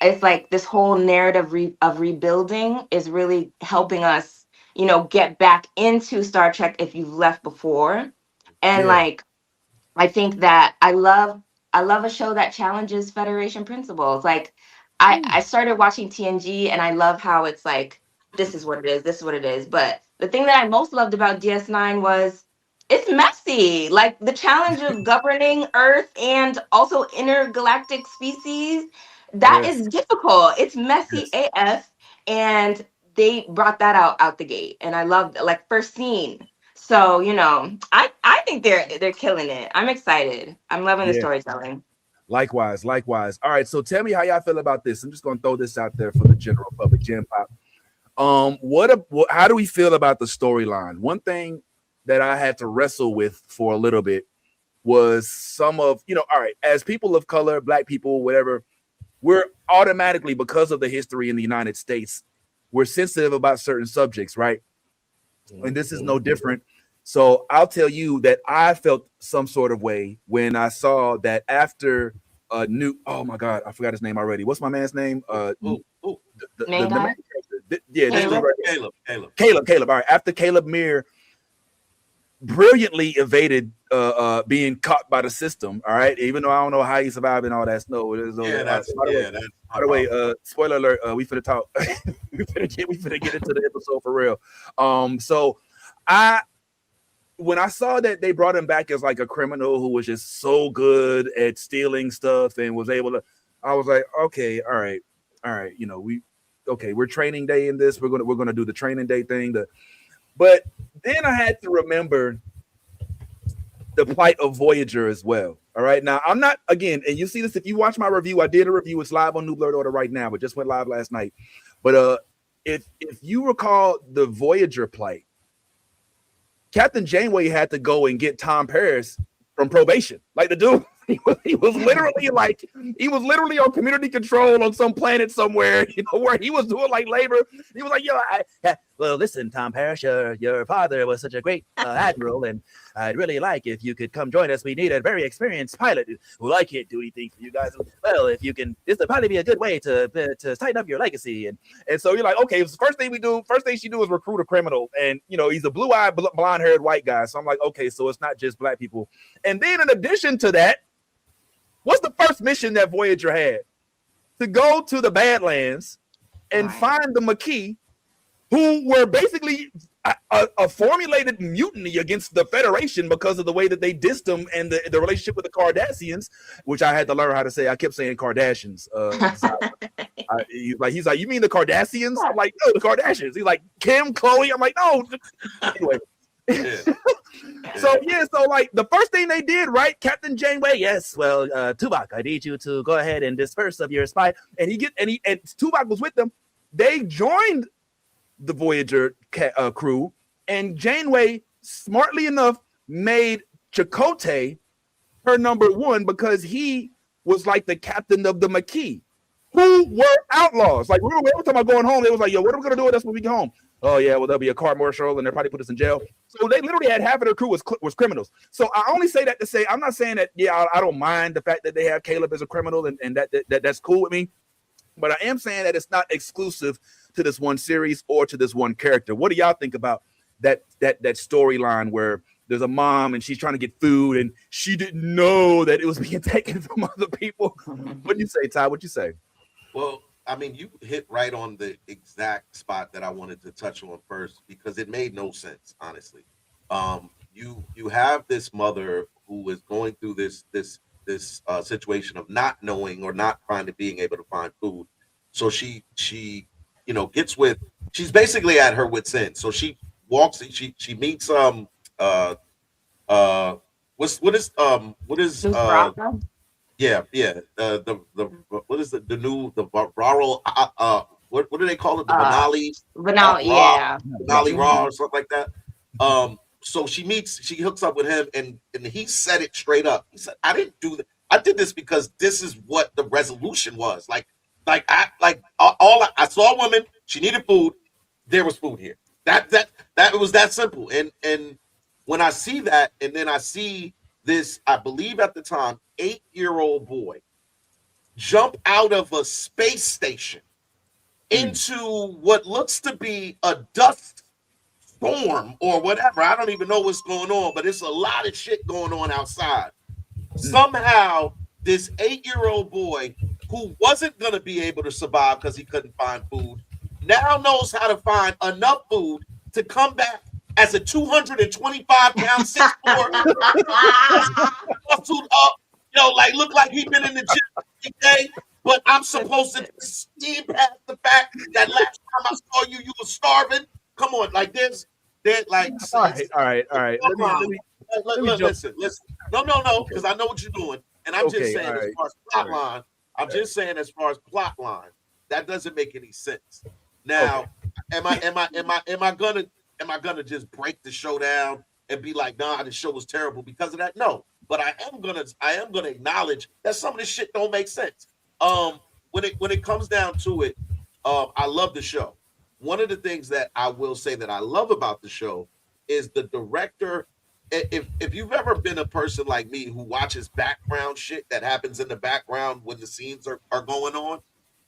It's like this whole narrative of rebuilding is really helping us, you know, get back into Star Trek if you've left before. And like, I think that I love a show that challenges Federation principles. Like I started watching TNG and I love how it's like, this is what it is, this is what it is. But the thing that I most loved about DS9 was it's messy. Like the challenge of governing Earth and also intergalactic species, that is difficult. It's messy AF. And they brought that out the gate. And I loved like first scene. So, you know, I think they're killing it. I'm excited. I'm loving the storytelling. Likewise. All right, so tell me how y'all feel about this. I'm just gonna throw this out there for the general public. Gen Pop. How do we feel about the storyline? One thing that I had to wrestle with for a little bit was some of, you know, all right, as people of color, black people, whatever, we're automatically, because of the history in the United States, we're sensitive about certain subjects, right? And this is no different. So I'll tell you that I felt some sort of way when I saw that after oh my God, I forgot his name already. What's my man's name? Caleb. Caleb. All right. After Caleb Muir brilliantly evaded being caught by the system. All right. Even though I don't know how he survived and all that snow. By the way, spoiler alert, we finna talk. we finna get into the episode for real. So when I saw that they brought him back as like a criminal who was just so good at stealing stuff and was able to, I was like, okay, all right, you know, we're training day in this. We're gonna do the training day thing. But then I had to remember the plight of Voyager as well. All right, now I'm not, again, and you see this if you watch my review. I did a review. It's live on New Blurred Order right now, but just went live last night. But if you recall the Voyager plight, Captain Janeway had to go and get Tom Paris from probation. Like the dude, he was literally on community control on some planet somewhere, you know, where he was doing like labor. He was like, yo, well, listen, Tom Paris, your father was such a great admiral, and I'd really like if you could come join us. We need a very experienced pilot. Well, I can't do anything for you guys. Well, if you can, this would probably be a good way to tighten up your legacy. And so you're like, okay, so first thing she do is recruit a criminal, and you know he's a blue-eyed, blonde-haired white guy. So I'm like, okay, so it's not just black people. And then in addition to that, what's the first mission that Voyager had? To go to the Badlands and find the Maquis, who were basically a formulated mutiny against the Federation because of the way that they dissed them and the relationship with the Cardassians, which I had to learn how to say. I kept saying Kardashians. He's like, you mean the Cardassians? I'm like, no, the Kardashians. He's like, Kim, Chloe. I'm like, no. Anyway. So like the first thing they did, right? Captain Janeway, yes. Well, Tuvok, I need you to go ahead and disperse of your spy. And Tuvok was with them. They joined the Voyager crew, and Janeway, smartly enough, made Chakotay her number one because he was like the captain of the Maquis, who were outlaws. Like, we were talking about going home. It was like, yo, what are we gonna do with us when we get home? Oh yeah, well, there'll be a court martial and they'll probably put us in jail. So they literally had half of their crew was criminals. So I only say that to say, I'm not saying that, yeah, I don't mind the fact that they have Caleb as a criminal and that's cool with me. But I am saying that it's not exclusive to this one series or to this one character. What do y'all think about that storyline where there's a mom and she's trying to get food and she didn't know that it was being taken from other people? What do you say, Ty? What you say? Well, I mean, you hit right on the exact spot that I wanted to touch on first, because it made no sense, honestly. You have this mother who is going through this situation of not knowing or not being able to find food. So she gets with, she's basically at her wit's end. So she walks, she meets what is yeah, the what is the new rural what do they call it, the Benali yeah, Benali Raw or something like that. So she hooks up with him, and he said it straight up. He said, I didn't do that. I did this because this is what the resolution was. I saw a woman, she needed food, there was food here. That it was that simple. And when I see that, and then I see this, I believe at the time, 8-year-old boy jump out of a space station into what looks to be a dust storm or whatever. I don't even know what's going on, but it's a lot of shit going on outside. Somehow, this 8-year-old boy who wasn't going to be able to survive because he couldn't find food now knows how to find enough food to come back as a 225-pound 6'4", muscled up, look like he been in the gym every day. But I'm supposed to see past the fact that last time I saw you, you were starving. Come on, like this. All right. Listen. No, because I know what you're doing, and I'm just saying as far as plot line. I'm just saying as far as plot line, that doesn't make any sense. Now, am I gonna just break the show down and be like, nah, the show was terrible because of that? No, but I am gonna acknowledge that some of this shit don't make sense. When it comes down to it, I love the show. One of the things that I will say that I love about the show is the director. If you've ever been a person like me who watches background shit that happens in the background when the scenes are going on,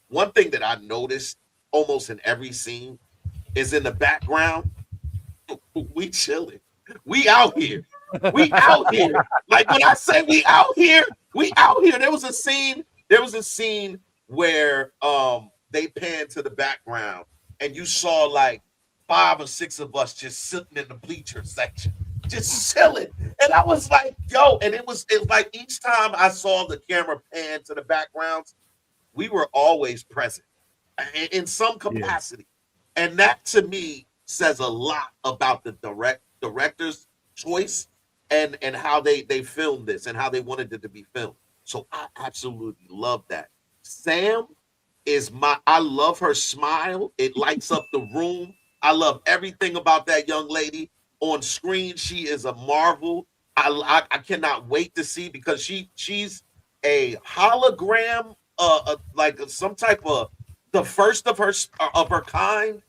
one thing that I noticed almost in every scene is in the background, we chilling. We out here. We out here. Like when I say we out here, we out here. There was a scene where they panned to the background and you saw like 5 or 6 of us just sitting in the bleacher section, just chilling. And I was like, yo, and it was like each time I saw the camera pan to the backgrounds, we were always present in some capacity. Yeah. And that to me says a lot about the director's choice and how they filmed this and how they wanted it to be filmed. So I absolutely love that. Sam I love her smile. It lights up the room. I love everything about that young lady on screen. She is a marvel. I cannot wait to see, because she's a hologram, like some type of the first of her kind.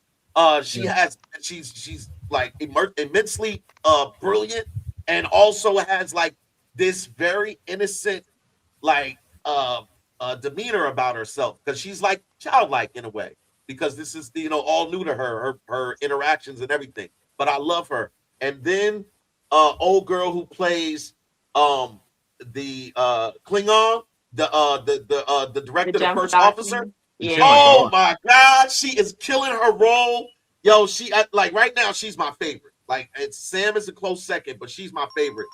She's like immensely brilliant, and also has like this very innocent demeanor about herself, because she's like childlike in a way, because this is all new to her interactions and everything. But I love her. And then old girl who plays the Klingon, the director, the first officer. Yeah. Oh my God, she is killing her role. Yo, like right now, she's my favorite. Like, Sam is a close second, but she's my favorite.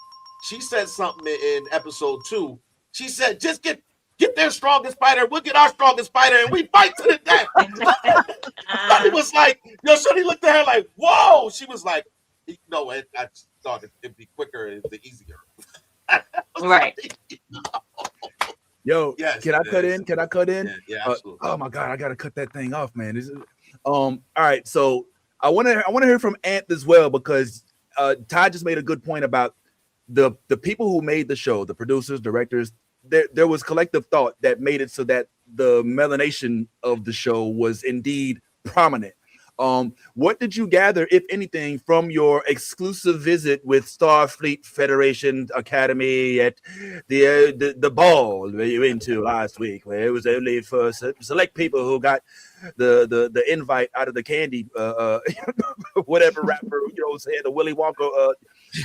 She said something in episode 2. She said, just get their strongest fighter, we'll get our strongest fighter, and we fight to the death. Shorty was like, Shorty looked at her like, whoa. She was like, no, I thought it'd be quicker and easier. Right. Yo, yes, can I cut in? Can I cut in? Yeah, absolutely. Oh my God, I gotta cut that thing off, man. All right, so I want to hear from Ant as well, because Ty just made a good point about the people who made the show, the producers, directors. there was collective thought that made it so that the melanation of the show was indeed prominent. What did you gather, if anything, from your exclusive visit with Starfleet Federation Academy at the ball that you went to last week, where it was only for select people who got the invite out of the candy, whatever rapper, saying the Willy Wonka.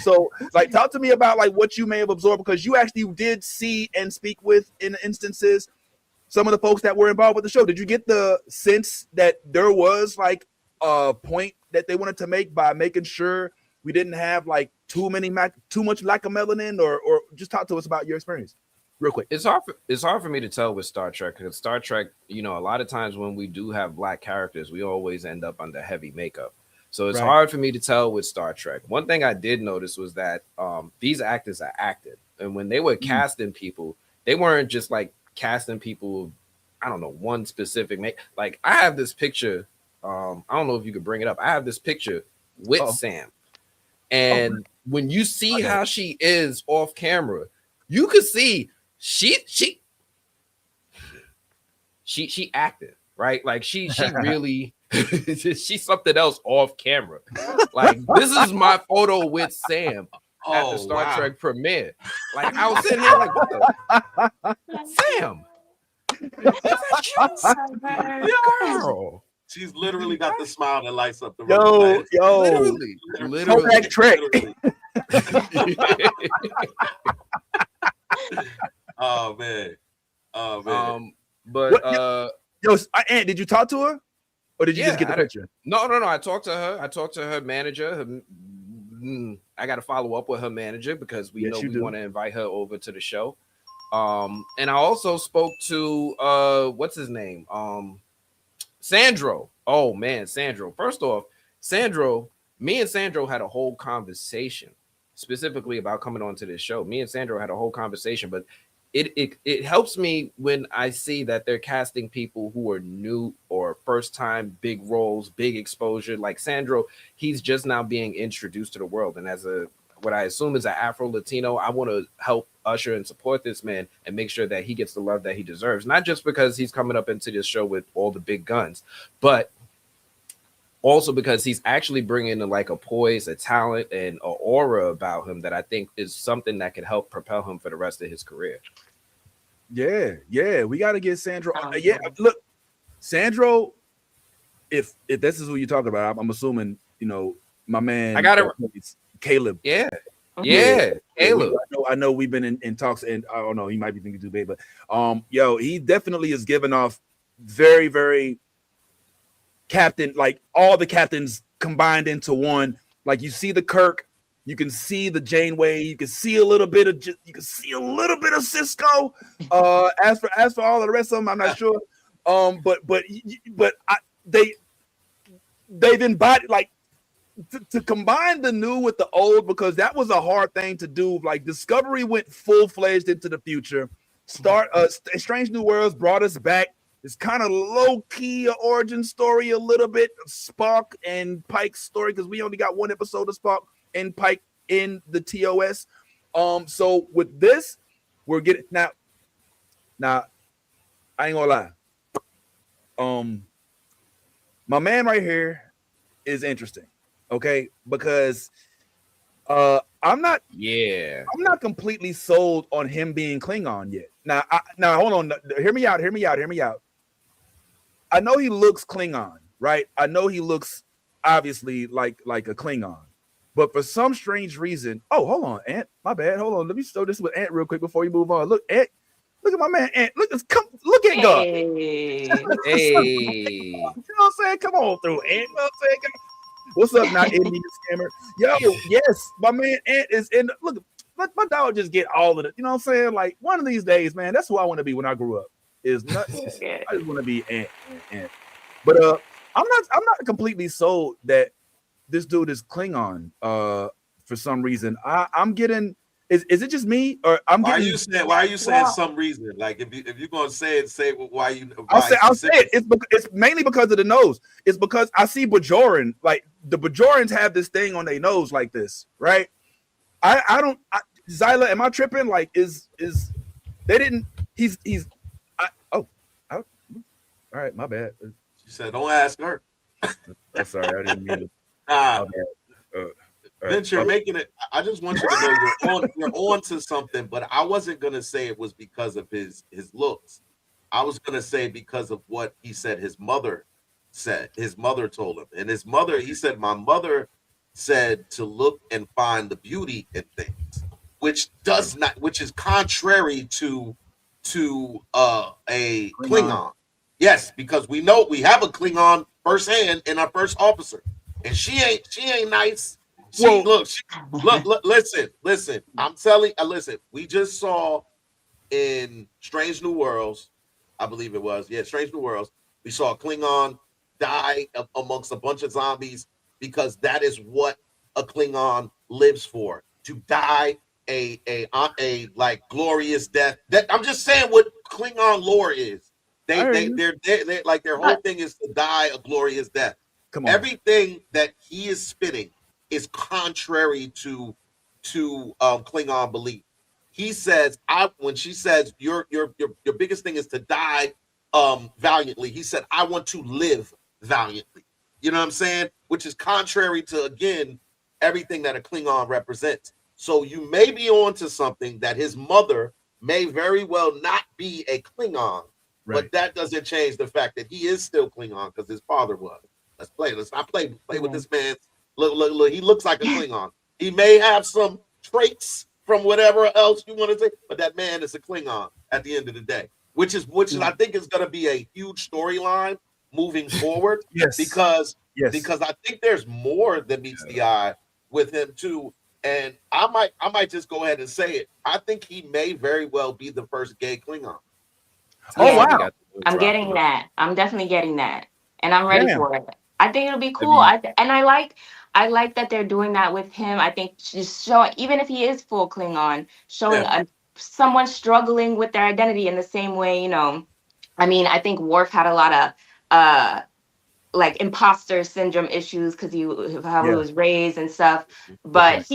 So, like, talk to me about like what you may have absorbed, because you actually did see and speak with, in instances, some of the folks that were involved with the show. Did you get the sense that there was like a point that they wanted to make by making sure we didn't have like too much lack of melanin, or just talk to us about your experience real quick? It's hard for me to tell with Star Trek, because Star Trek, a lot of times when we do have black characters, we always end up under heavy makeup. So it's hard for me to tell with Star Trek. One thing I did notice was that these actors are acted, and when they were casting people, they weren't just like casting people, I don't know, one specific like I have this picture, I don't know if you could bring it up. I have this picture with Sam, and when you see how she is off camera, you could see she acted, right? Like she really she's something else off camera. Like, this is my photo with Sam at the Star Trek premiere. Like, I was sitting here like, what the Sam? Girl. She's literally got the smile that lights up the room. Literally. Trick. Oh man. Aunt, did you talk to her, or did you just get the picture? No. I talked to her. I talked to her manager. I got to follow up with her manager, because we want to invite her over to the show. And I also spoke to what's his name? Sandro. Oh man, Sandro. First off, me and Sandro had a whole conversation specifically about coming on to this show. Me and Sandro had a whole conversation, but it helps me when I see that they're casting people who are new or first time, big roles, big exposure. Like Sandro, he's just now being introduced to the world, and as what I assume is an Afro Latino, I want to help usher and support this man and make sure that he gets the love that he deserves. Not just because he's coming up into this show with all the big guns, but also because he's actually bringing like a poise, a talent, and an aura about him that I think is something that can help propel him for the rest of his career. Yeah, we got to get Sandro. Look, Sandro, if this is who you're talking about, I'm assuming, my man. I got it. Caleb. Yeah. Caleb. I know we've been in talks, and I don't know, he might be thinking too big, but he definitely is giving off very, very captain, like all the captains combined into one. Like, you see the Kirk, you can see the Janeway, you can see a little bit of Cisco. As for all of the rest of them, I'm not sure. They've embodied, like, to combine the new with the old, because that was a hard thing to do. Like, Discovery went full-fledged into the future. Strange New Worlds brought us back. It's kind of low-key origin story, a little bit of Spock and Pike's story, because we only got one episode of Spock and Pike in the TOS. So with this, we're getting now I ain't gonna lie. My man right here is interesting. Okay, because I'm not completely sold on him being Klingon yet. Now hold on, hear me out. I know he looks Klingon, right? I know he looks obviously like a Klingon, but for some strange reason, hold on, Ant, my bad. Hold on, let me show this with Ant real quick before you move on. Look, Ant, look at my man, Ant. Look at God. Hey. You know what I'm saying? Come on through, Ant. You know what I'm saying? What's up, not Indian scammer? Yo, yes, my man Ant is in. Look, my dog just get all of it. You know what I'm saying? Like, one of these days, man, that's who I want to be when I grew up. I just want to be Ant. But I'm not completely sold that this dude is Klingon. For some reason, I'm getting. Is it just me, or why are you saying some reason? Like, if you're gonna say it, say why you. I'll say it. It's mainly because of the nose. It's because I see Bajoran. Like, the Bajorans have this thing on their nose like this, right? I don't. Zyla, am I tripping? Like, is They didn't. All right, my bad. She said, "Don't ask her." I'm sorry, I didn't mean to. Nah, My bad. Vince, you're making it. I just want you to know you're on to something. But I wasn't gonna say it was because of his looks. I was gonna say because of what he said. His mother said. His mother told him, and his mother. He said, "My mother said to look and find the beauty in things," which is contrary to a Klingon. Yes, because we know we have a Klingon firsthand in our first officer, and she ain't nice. Look, listen. I'm telling you, listen. We just saw in Strange New Worlds, I believe it was, Strange New Worlds. We saw a Klingon die amongst a bunch of zombies because that is what a Klingon lives for, to die a like glorious death. That I'm just saying what Klingon lore is. They're like their whole thing is to die a glorious death. Come on. Everything that he is spitting is contrary to Klingon belief. He says, when she says your biggest thing is to die valiantly, he said, I want to live valiantly. You know what I'm saying? Which is contrary to, again, everything that a Klingon represents. So you may be onto something that his mother may very well not be a Klingon, but that doesn't change the fact that he is still Klingon because his father was. Let's play. Let's not play with this man. Look. He looks like a Klingon. He may have some traits from whatever else you want to say, but that man is a Klingon at the end of the day, which is I think is going to be a huge storyline moving forward. Because I think there's more than meets the eye with him too. And I might just go ahead and say it. I think he may very well be the first gay Klingon. Oh wow! I'm getting that. I'm definitely getting that, and I'm ready for it. I think it'll be cool. I like that they're doing that with him. I think just showing, even if he is full Klingon, showing someone struggling with their identity in the same way. You know, I mean, I think Worf had a lot of like imposter syndrome issues because how he was raised and stuff. But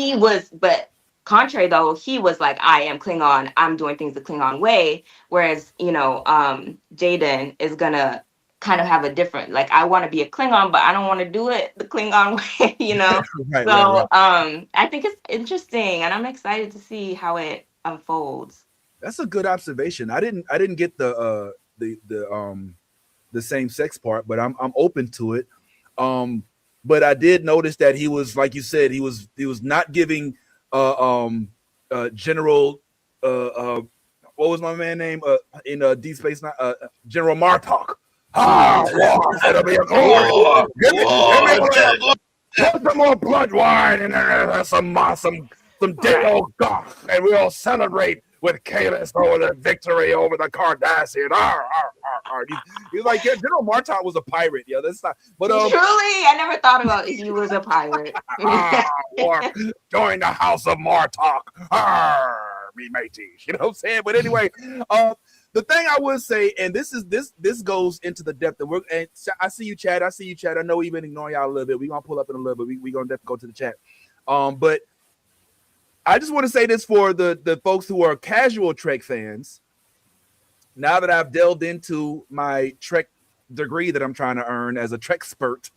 contrary though, he was like, I am Klingon. I'm doing things the Klingon way. Whereas, Jaden is gonna kind of have a different, like, I want to be a Klingon, but I don't want to do it the Klingon way, I think it's interesting, and I'm excited to see how it unfolds. That's a good observation. I didn't get the same sex part, but I'm open to it. But I did notice that he was, like you said, he was not giving General what was my man name in Deep Space Nine? General Martok. It'll be a glory. Give me some more blood wine and some day old goth, and we'll celebrate with Kalis over the victory over the Cardassian. He's like, General Martok was a pirate. Yeah, that's not. But truly, I never thought about if he was a pirate. Or join the House of Martok. Me mateys. You know what I'm saying? But anyway, the thing I would say, and this goes into the depth, and I see you, Chad. I know we've been ignoring y'all a little bit. We're gonna pull up in a little bit. We're gonna go to the chat. But I just want to say this for the folks who are casual Trek fans. Now that I've delved into my Trek degree that I'm trying to earn as a Trek expert,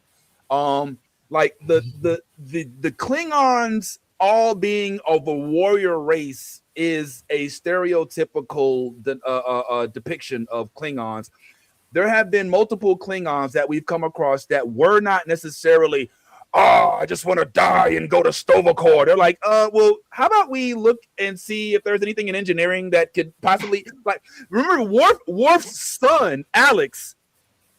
like the Klingons all being of a warrior race is a stereotypical depiction of Klingons. There have been multiple Klingons that we've come across that were not necessarily, I just want to die and go to Stovacor. They're like, well, how about we look and see if there's anything in engineering that could possibly, like, remember Worf's son, Alex,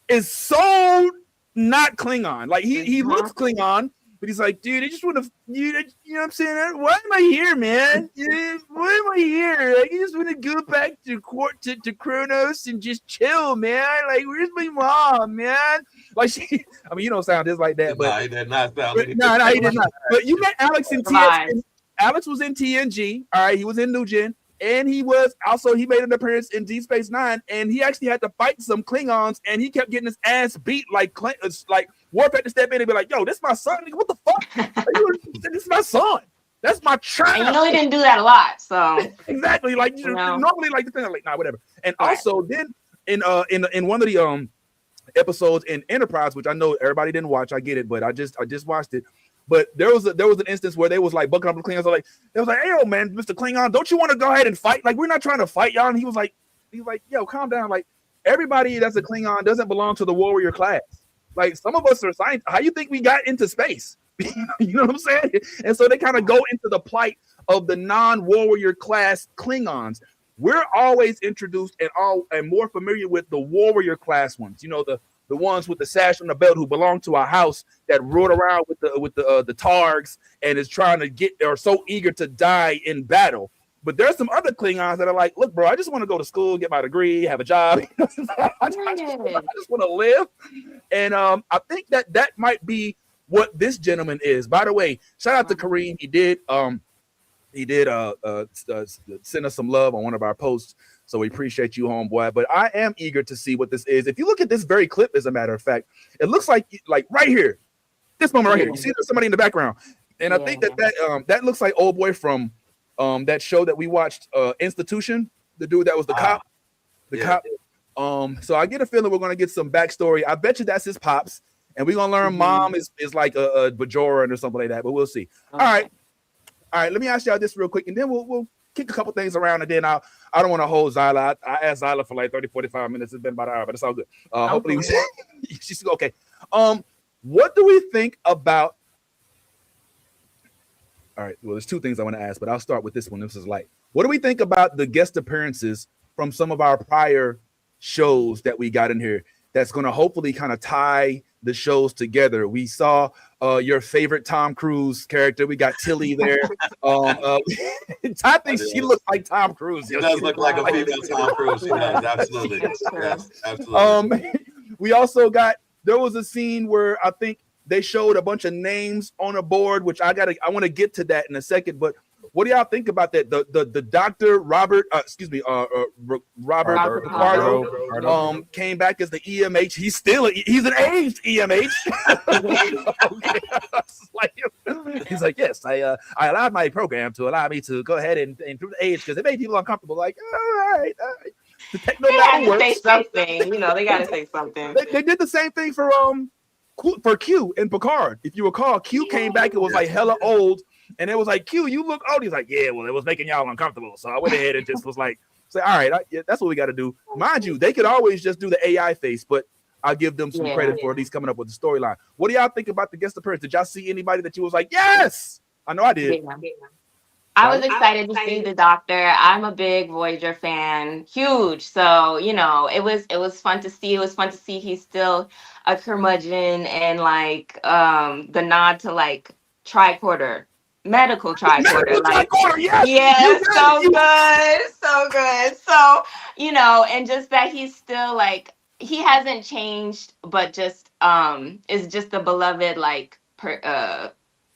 is so not Klingon. Like, he looks Klingon, but he's like, dude, I just want to, you know what I'm saying? Why am I here, man? Why am I here? Like, I just want to go back to Kronos and just chill, man. Like, where's my mom, man? Like, I mean, you don't sound just like that, but no, he did not sound like no, he did not. But you met Alex in TNG. Alex was in TNG. All right, he was in New Gen. And he made an appearance in Deep Space Nine, and he actually had to fight some Klingons, and he kept getting his ass beat like Worf had to step in and be like, yo, this is my son. Nigga, what the fuck? This is my son. That's my child. And you know he didn't do that a lot, so exactly. Like normally, like the thing, like nah, whatever. And also, then in one of the episodes in Enterprise, which I know everybody didn't watch, I get it, but I just watched it. But there was an instance where they was like bucking up the Klingons, like they was like, "Hey, yo, man, Mr. Klingon, don't you want to go ahead and fight? Like we're not trying to fight y'all." And he was like, "Yo, calm down. Like everybody that's a Klingon doesn't belong to the warrior class. Like some of us are science. How you think we got into space? You know what I'm saying?" And so they kind of go into the plight of the non-warrior class Klingons. We're always introduced and more familiar with the warrior class ones. You know, the ones with the sash on the belt who belong to a house that rode around with the Targs and is trying to get or so eager to die in battle. But there's some other Klingons that are like, look, bro, I just want to go to school, get my degree, have a job. I just want to live. And I think that might be what this gentleman is. By the way, shout out to Kareem. He did send us some love on one of our posts. So we appreciate you, homeboy. But I am eager to see what this is. If you look at this very clip, as a matter of fact, it looks like right here, this moment right here. You see there's somebody in the background. And I think that looks like old boy from that show that we watched, Institution, the dude that was the cop. So I get a feeling we're gonna get some backstory. I bet you that's his pops, and we're gonna learn mom is like a Bajoran or something like that, but we'll see. All right, let me ask y'all this real quick, and then we'll kick a couple things around, and then I don't want to hold Zyla. I asked Zyla for like 30-45 minutes. It's been about an hour, but it's all good. Hopefully she's okay. What do we think about? All right, well, there's two things I want to ask, but I'll start with this one. This is light. What do we think about the guest appearances from some of our prior shows that we got in here that's going to hopefully kind of tie the shows together? We saw your favorite Tom Cruise character. We got Tilly there. I think she looks like Tom Cruise. She does look like a female Tom Cruise. She does, absolutely. Yes, absolutely. We also got, there was a scene where I think they showed a bunch of names on a board, which I want to get to that in a second. But what do y'all think about that? The Dr. Robert Picardo came back as the EMH. He's an aged EMH. He's like, yes, I allowed my program to allow me to go ahead and improve the age because it made people uncomfortable. Like, all right. The techno they got to say something. You know, they got to say something. They did the same thing for Q and Picard. If you recall, Q came back. It was like hella old. And it was like, Q, you look old. He's like, yeah, well, it was making y'all uncomfortable. So I went ahead and just was like, say, all right, that's what we got to do. Mind you, they could always just do the AI face, but I'll give them some credit for at least coming up with the storyline. What do y'all think about the guest appearance? Did y'all see anybody that you was like, yes? I know I did. I was excited to see the Doctor. I'm a big Voyager fan, huge. So, you know, it was fun to see. It was fun to see he's still a curmudgeon and like the nod to like tricorder. Medical tricorder, like so good. So, you know, and just that he's still like he hasn't changed, but just is just the beloved like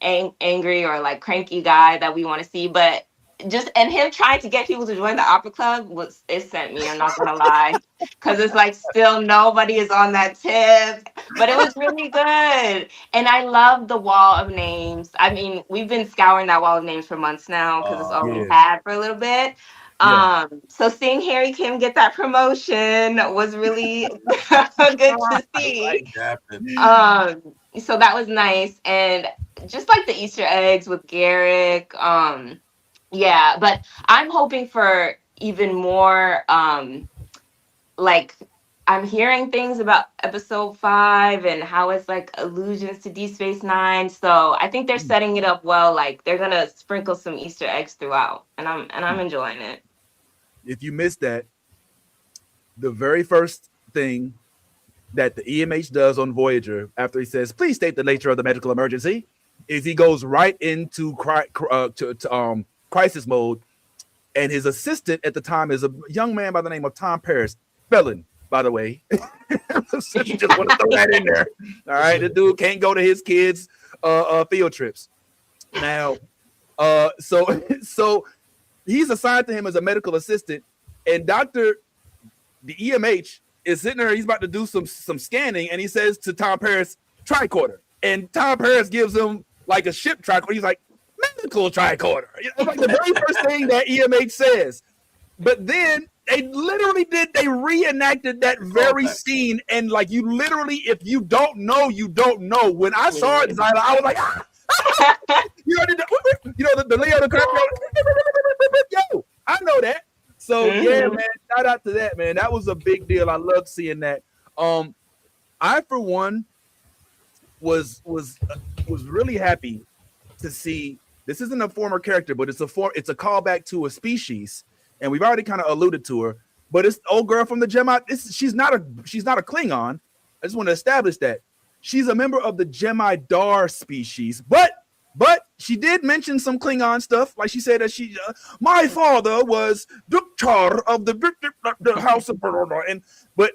angry or like cranky guy that we want to see. But just and him trying to get people to join the opera club it sent me, I'm not gonna lie, because it's like still nobody is on that tip, but it was really good. And I love the wall of names. I mean, we've been scouring that wall of names for months now because it's all we had for a little bit. So seeing Harry Kim get that promotion was really good to see. So that was nice. And just like the Easter eggs with Garrick, yeah, but I'm hoping for even more, like I'm hearing things about episode 5 and how it's like allusions to Deep Space Nine. So I think they're setting it up well. Like they're gonna sprinkle some Easter eggs throughout, and I'm enjoying it. If you missed that, the very first thing that the EMH does on Voyager after he says, "Please state the nature of the medical emergency," is he goes right into crisis mode, and his assistant at the time is a young man by the name of Tom Paris, felon, by the way. So you just want to throw that in there. All right, the dude can't go to his kids' field trips. Now, so he's assigned to him as a medical assistant, and the EMH is sitting there. He's about to do some scanning, and he says to Tom Paris, "Tricorder," and Tom Paris gives him like a ship tricorder. He's like, medical tricorder. It's like the very first thing that EMH says. But then they literally they reenacted that very scene. And like, you literally, if you don't know, you don't know. When I saw it, Zyla, I was like, you know, the Leo the yo, I know that. So yeah, man, shout out to that, man. That was a big deal. I loved seeing that. I for one was really happy to see. This isn't a former character, but it's a callback to a species, and we've already kind of alluded to her. But it's the old girl from the Gemini. She's not a Klingon. I just want to establish that she's a member of the Gemidar species, but she did mention some Klingon stuff. Like she said that my father was Duktar of the House of and but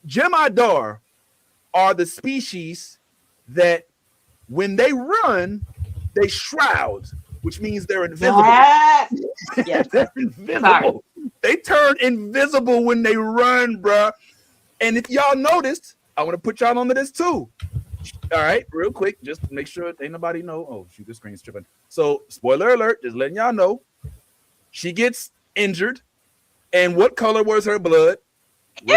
Gemidar are the species that when they run, they shroud, which means they're invisible. Yes. They're invisible. They turn invisible when they run, bruh. And if y'all noticed, I want to put y'all onto this too. All right, real quick, just make sure ain't nobody know. Oh, shoot, the screen's tripping. So, spoiler alert, just letting y'all know. She gets injured, and what color was her blood? It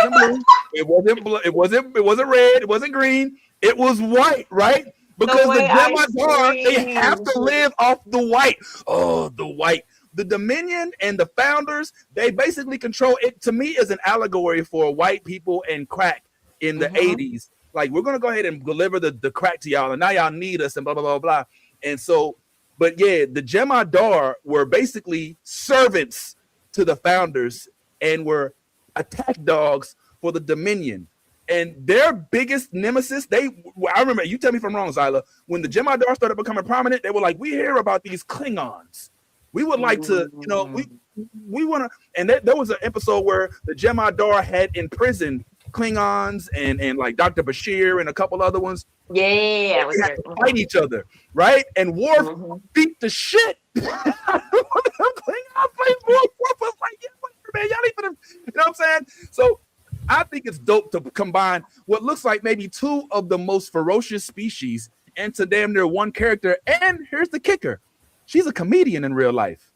wasn't blue. It wasn't blue. It wasn't red. It wasn't green. It was white, right? Because the Gemidar, they have to live off the white. Oh, the white. The Dominion and the Founders, they basically control it. To me, is an allegory for white people and crack in the 80s. Like, we're gonna go ahead and deliver the crack to y'all, and now y'all need us, and blah blah blah blah. And so, but yeah, the Gemidar were basically servants to the Founders and were attack dogs for the Dominion. And their biggest nemesis, I remember, you tell me if I'm wrong, Zyla, when the Gemidar started becoming prominent, they were like, we hear about these Klingons. We would like to, you know, we want to, and there was an episode where the Gemidar had imprisoned Klingons and like Dr. Bashir and a couple other ones. Yeah, they had to fight each other, right? And Worf beat the shit out of them Klingons. Worf was like, yeah, whatever, man, y'all ain't gonna, you know what I'm saying? So I think it's dope to combine what looks like maybe two of the most ferocious species into damn near one character. And here's the kicker: she's a comedian in real life,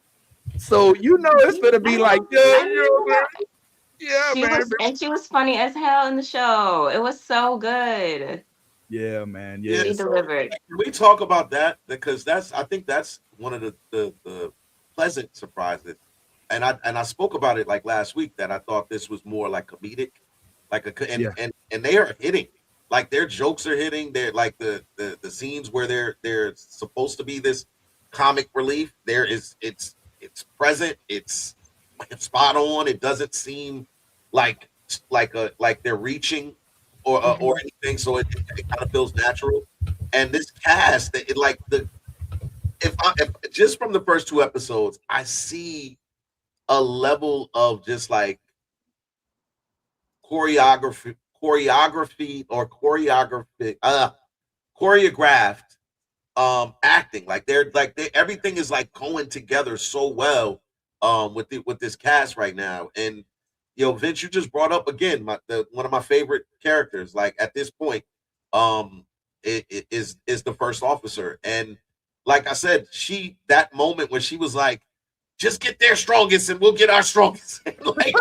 so you know it's gonna be like, she was funny as hell in the show. It was so good. Yeah, man. Yeah, she delivered. Can we talk about that? Because I think that's one of the pleasant surprises. And I spoke about it like last week, that I thought this was more like comedic, and they are hitting, like their jokes are hitting. They're like the scenes where they're supposed to be this comic relief. It's present. It's spot on. It doesn't seem like they're reaching or anything. So it kind of feels natural. And this cast, if just from the first two episodes, I see a level of just like choreographed acting. Like everything is like going together so well with this cast right now. And Vince, you just brought up again one of my favorite characters. Like at this point, it is the first officer. And like I said, that moment when she was like, just get their strongest and we'll get our strongest. Like,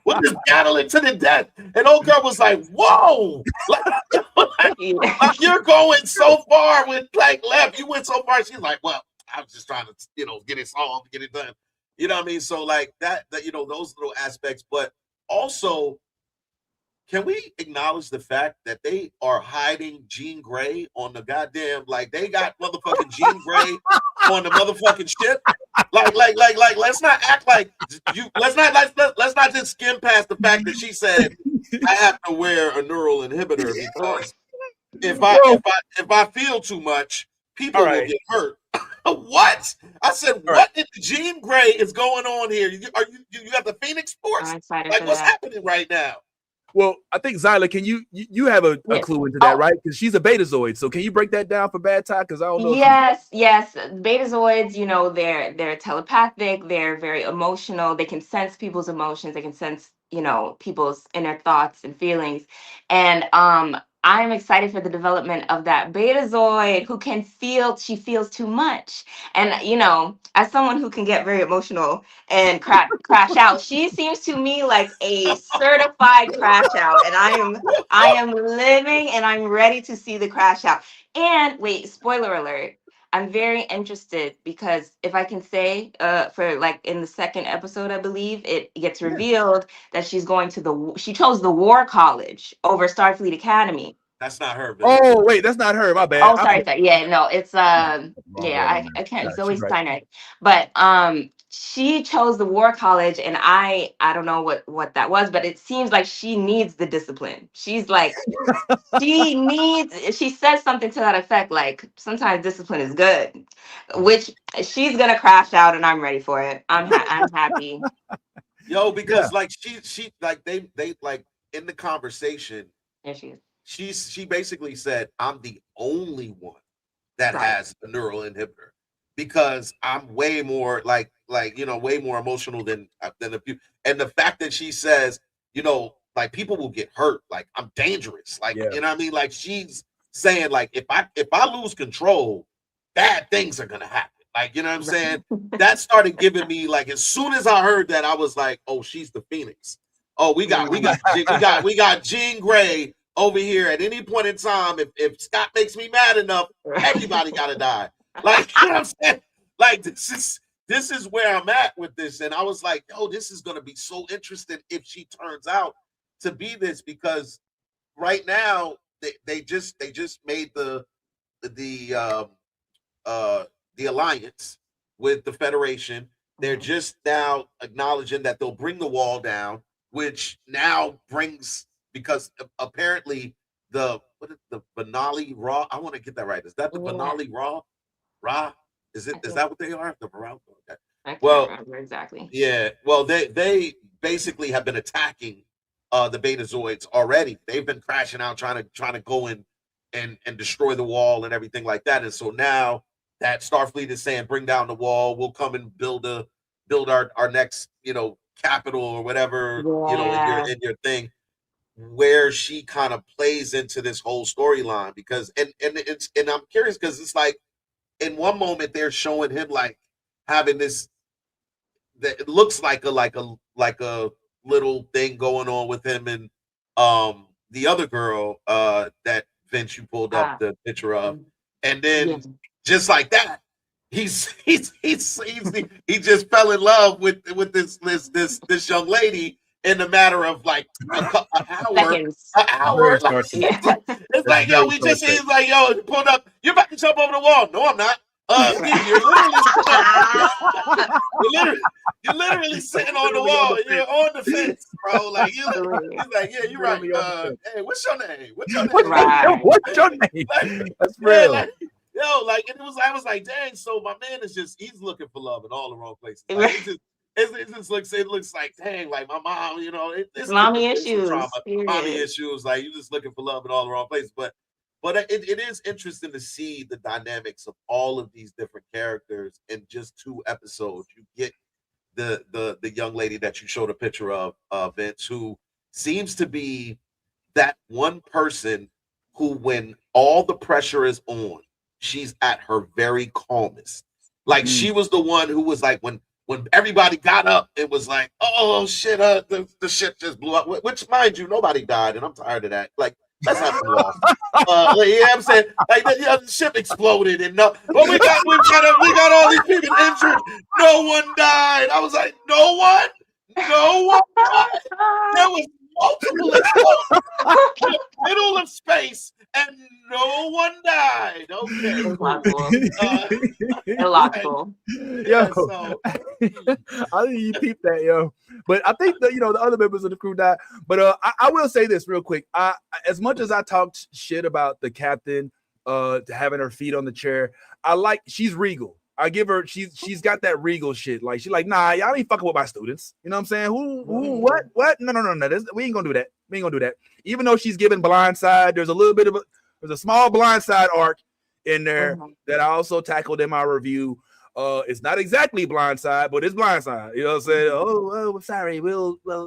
we'll just battle it to the death. And old girl was like, whoa, like you're going so far with like left. You went so far. She's like, well, I was just trying to, get it solved, get it done. You know what I mean? So like that those little aspects, but also, can we acknowledge the fact that they are hiding Jean Grey on the goddamn, like they got motherfucking Jean Grey on the motherfucking ship? Like, let's not act like let's not just skim past the fact that she said I have to wear a neural inhibitor because if I feel too much, people will get hurt. What? I said, what in the Jean Grey is going on here? You got the Phoenix Force? Like, what's happening right now? Well, I think Zyla, can you have a clue into that, right? Because she's a Betazoid. So can you break that down for Bad Tie? Because I don't know. Yes. Betazoids, they're telepathic. They're very emotional. They can sense people's emotions. They can sense, people's inner thoughts and feelings. And I am excited for the development of that Betazoid who can feel, she feels too much. And, you know, as someone who can get very emotional and crash out, she seems to me like a certified crash out. And I am living and I'm ready to see the crash out. And wait, spoiler alert. I'm very interested because if I can say, for like in the second episode, I believe it gets revealed that she's going to she chose the War College over Starfleet Academy. That's not her. Bill. Oh wait, that's not her. My bad. Oh, sorry. Yeah, no, it's Yeah, I can't. no, Zoe she's right. Steinreich, but she chose the War College, and I don't know what that was, but it seems like she needs the discipline. She's like she says something to that effect, like sometimes discipline is good, which she's gonna crash out, and I'm ready for it. I'm happy. Yo, because like she like they like in the conversation. There she is. She basically said, I'm the only one that has a neural inhibitor because I'm way more like you know, way more emotional than the people. And the fact that she says, you know, like people will get hurt, like I'm dangerous, like you know what I mean? Like she's saying, like if I lose control, bad things are gonna happen. Like, you know what I'm saying? That started giving me, like, as soon as I heard that, I was like, oh, she's the Phoenix. Oh, we got Jean Grey over here. At any point in time, if Scott makes me mad enough, everybody gotta die. Like, you know what I'm saying? Like, this is where I'm at with this. And I was like, oh, this is gonna be so interesting if she turns out to be this, because right now they just made the alliance with the Federation. They're just now acknowledging that they'll bring the wall down, which now brings, because apparently the Benali Raw, I want to get that right. Is that the Benali Raw? Is that what they are? The Raw? Okay. I can't remember exactly. Yeah. Well, they basically have been attacking the Betazoids already. They've been crashing out, trying to go in and destroy the wall and everything like that. And so now that Starfleet is saying, bring down the wall, we'll come and build our next, you know, capital or whatever, you know, in your thing, where she kind of plays into this whole storyline. Because and I'm curious, because it's like in one moment they're showing him like having this, that it looks like a little thing going on with him and the other girl that Vince, you pulled up the picture of, and then just like that, he just fell in love with this young lady in a matter of like an hour. Like, it's like, yo, he's like, yo, pulled up. You're about to jump over the wall. No, I'm not. You're literally sitting on the wall. You're on the fence, bro. Like he's like, yeah, you're right. Hey, what's your name? What's your name? What's your name? Like, that's real. Like, yo, like, and I was like, dang. So my man is he's looking for love in all the wrong places. Like, it looks like, dang, like my mom, you know, it's mommy issues, mommy issues. Like you're just looking for love in all the wrong places, but it is interesting to see the dynamics of all of these different characters in just 2 episodes. You get the young lady that you showed a picture of, Vince, who seems to be that one person who, when all the pressure is on, she's at her very calmest. Like she was the one who was like, when everybody got up, it was like, oh shit, the ship just blew up. Which, mind you, nobody died, and I'm tired of that. Like, let's have some loss. Yeah, I'm saying, like, the ship exploded, and we got all these people injured. No one died. I was like, no one died. There was multiple explosions in the middle of space, and no one died. Okay. Illogical. Yo, so, I think you peeped that, yo. But I think that, you know, the other members of the crew died. But I will say this real quick. As much as I talked shit about the captain having her feet on the chair, she's regal. I give her, she's got that regal shit. Like, she's like, nah, y'all ain't fucking with my students. You know what I'm saying? Who, what? No. We ain't gonna do that. We ain't gonna do that. Even though she's giving blindside, there's a small blindside arc in there that I also tackled in my review. It's not exactly Blindside, but it's Blindside. You know what I'm saying? Oh, sorry.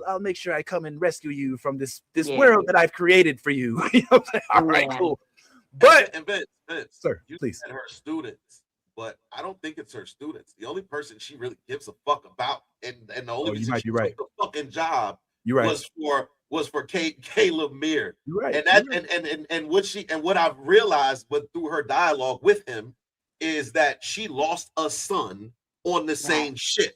I'll make sure I come and rescue you from this world that I've created for you. You know what I'm saying? All right, cool. But and Vince, sir, you please. said her students, but I don't think it's her students. The only person she really gives a fuck about, and the only reason she took the fucking job was for Caleb Meir. You're right. And that and what I've realized, but through her dialogue with him, is that she lost a son on the same shit.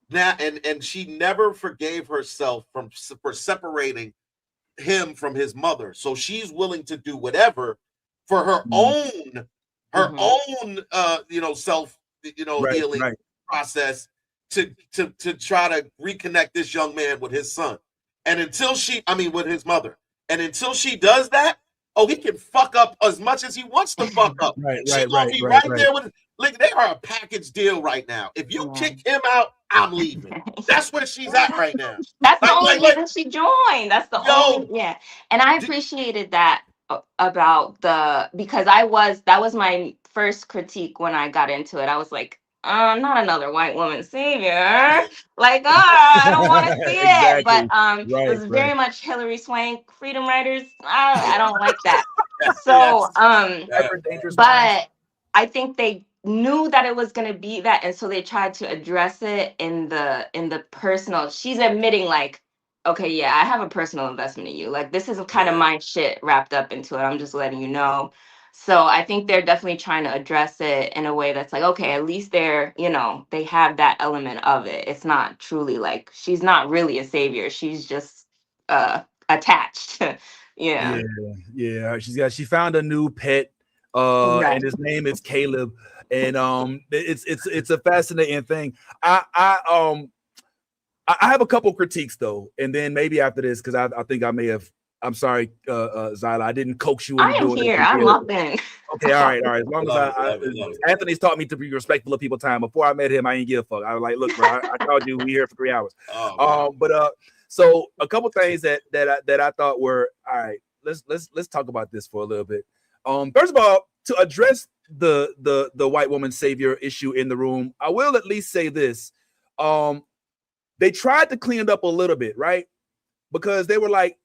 Now, and she never forgave herself for separating him from his mother. So she's willing to do whatever for her own self healing process to try to reconnect this young man with his son. And with his mother. And until she does that, he can fuck up as much as he wants to fuck up. She's gonna be right there with. Like, they are a package deal right now. If you kick him out, I'm leaving. That's where she's at right now. That's the only reason she joined. That's the only And I appreciated that about because that was my first critique when I got into it. I was like, not another white woman savior. Like, I don't want to see it. But it was very much Hillary Swank, Freedom Riders. I don't like that. So, but I think they knew that it was going to be that, and so they tried to address it in the personal. She's admitting, like, okay, yeah, I have a personal investment in you. Like, this is kind of my shit wrapped up into it. I'm just letting you know. So I think they're definitely trying to address it in a way that's like, okay, at least they're, they have that element of it. It's not truly like, she's not really a savior. She's just attached. Yeah. She found a new pet, and his name is Caleb. And it's a fascinating thing. I have a couple critiques though, and then maybe after this, because I think I may have. I'm sorry, Zyla, I didn't coax you into I am doing here. I'm loving. Okay, all right. As long as Anthony's taught me to be respectful of people's time. Before I met him, I didn't give a fuck. I was like, look, bro, I called you. We here for 3 hours. So a couple things that I thought were all right. Let's talk about this for a little bit. First of all, to address the white woman savior issue in the room, I will at least say this. They tried to clean it up a little bit, right? Because they were like,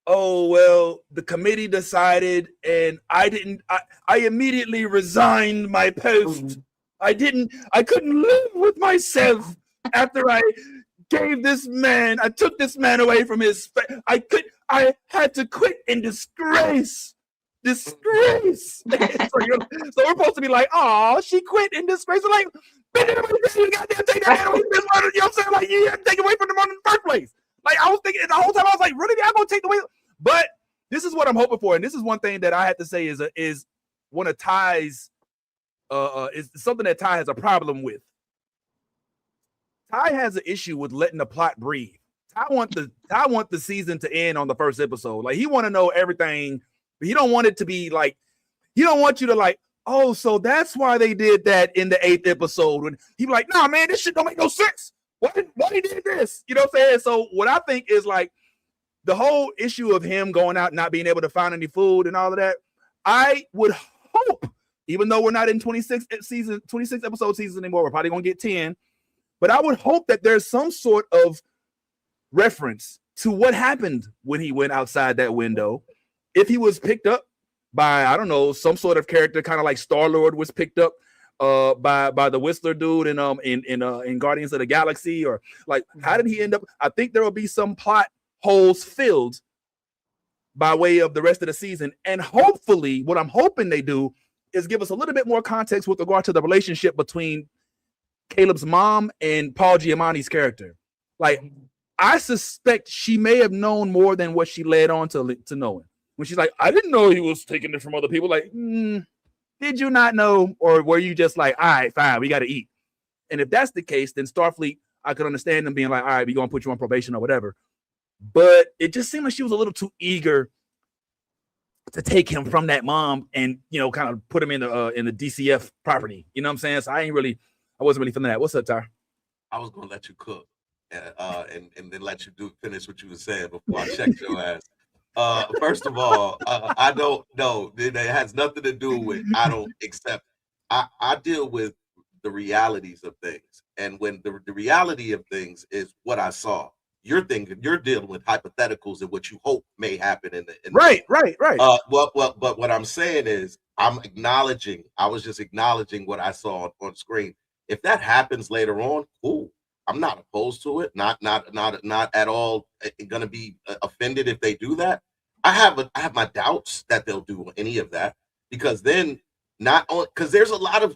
oh, well, the committee decided and I immediately resigned my post. I couldn't live with myself after I gave this man, I took this man away from I had to quit in disgrace. Disgrace. So we're supposed to be like, oh, she quit in disgrace. We're like, you goddamn take that man away from his mother. You know what I'm saying? Like, you had to take away from them in the first place. Like, I was thinking the whole time, I was like, really? I'm gonna take away. But this is what I'm hoping for, and this is one thing that I have to say is one of Ty's is something that Ty has a problem with. Ty has an issue with letting the plot breathe. Ty want the season to end on the first episode. Like, he want to know everything, but he don't want it to be like, he don't want you to like, oh, so that's why they did that in the 8th episode. When he be like, nah, man, this shit don't make no sense. Why he did this? You know what I'm saying? So what I think is like the whole issue of him going out and not being able to find any food and all of that. I would hope, even though we're not in 26 episode seasons anymore, we're probably gonna get 10. But I would hope that there's some sort of reference to what happened when he went outside that window. If he was picked up by, I don't know, some sort of character, kind of like Star-Lord was picked up by the Whistler dude in Guardians of the Galaxy, or like, how did he end up? I think there will be some plot holes filled by way of the rest of the season. And hopefully, what I'm hoping they do is give us a little bit more context with regard to the relationship between Caleb's mom and Paul Giamatti's character. Like, I suspect she may have known more than what she led on to knowing. When she's like, I didn't know he was taking it from other people. Like, did you not know? Or were you just like, all right, fine, we got to eat? And if that's the case, then Starfleet, I could understand them being like, all right, we're going to put you on probation or whatever. But it just seemed like she was a little too eager to take him from that mom and, you know, kind of put him in the DCF property. You know what I'm saying? So I wasn't really feeling that. What's up, Ty? I was going to let you cook and then let you finish what you were saying before I checked your ass. First of all, I don't know. It has nothing to do with I don't accept. I deal with the realities of things. And when the reality of things is what I saw, you're dealing with hypotheticals and what you hope may happen in the right. But what I'm saying is I was just acknowledging what I saw on screen. If that happens later on, cool. I'm not opposed to it. Not at all going to be offended if they do that. I have my doubts that they'll do any of that, because then because there's a lot of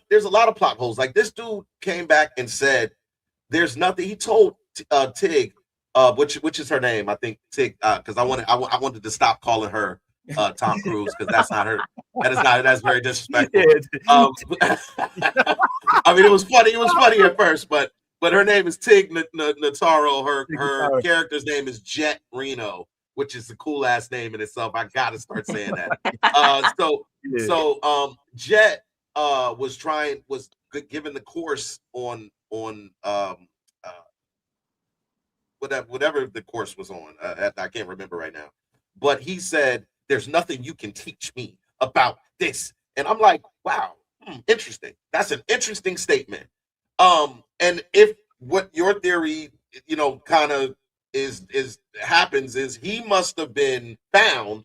plot holes. Like, this dude came back and said there's nothing. He told Tig, which is her name, I think, Tig, because I wanted to stop calling her Tom Cruise, because that's not her. That's very disrespectful. I mean, it was funny. It was funny at first, but her name is Tig Notaro. Her character's name is Jet Reno, which is a cool ass name in itself. I gotta start saying that. Jet was given the course on whatever the course was on. I can't remember right now, but he said, "There's nothing you can teach me about this," and I'm like, "Wow, interesting. That's an interesting statement." And if what your theory, kind of happens is he must have been found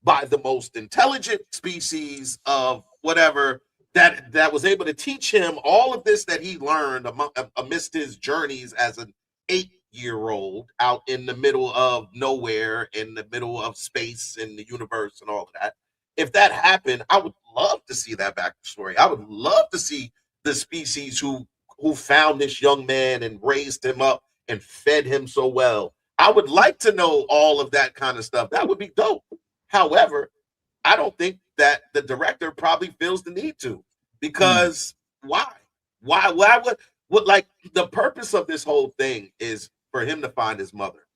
by the most intelligent species of whatever that was able to teach him all of this that he learned amidst his journeys as an 8-year-old out in the middle of nowhere, in the middle of space and the universe and all of that. If that happened, I would love to see that backstory. I would love to see the species who found this young man and raised him up and fed him so well. I would like to know all of that kind of stuff. That would be dope. However, I don't think that the director probably feels the need to, because why would like, the purpose of this whole thing is for him to find his mother.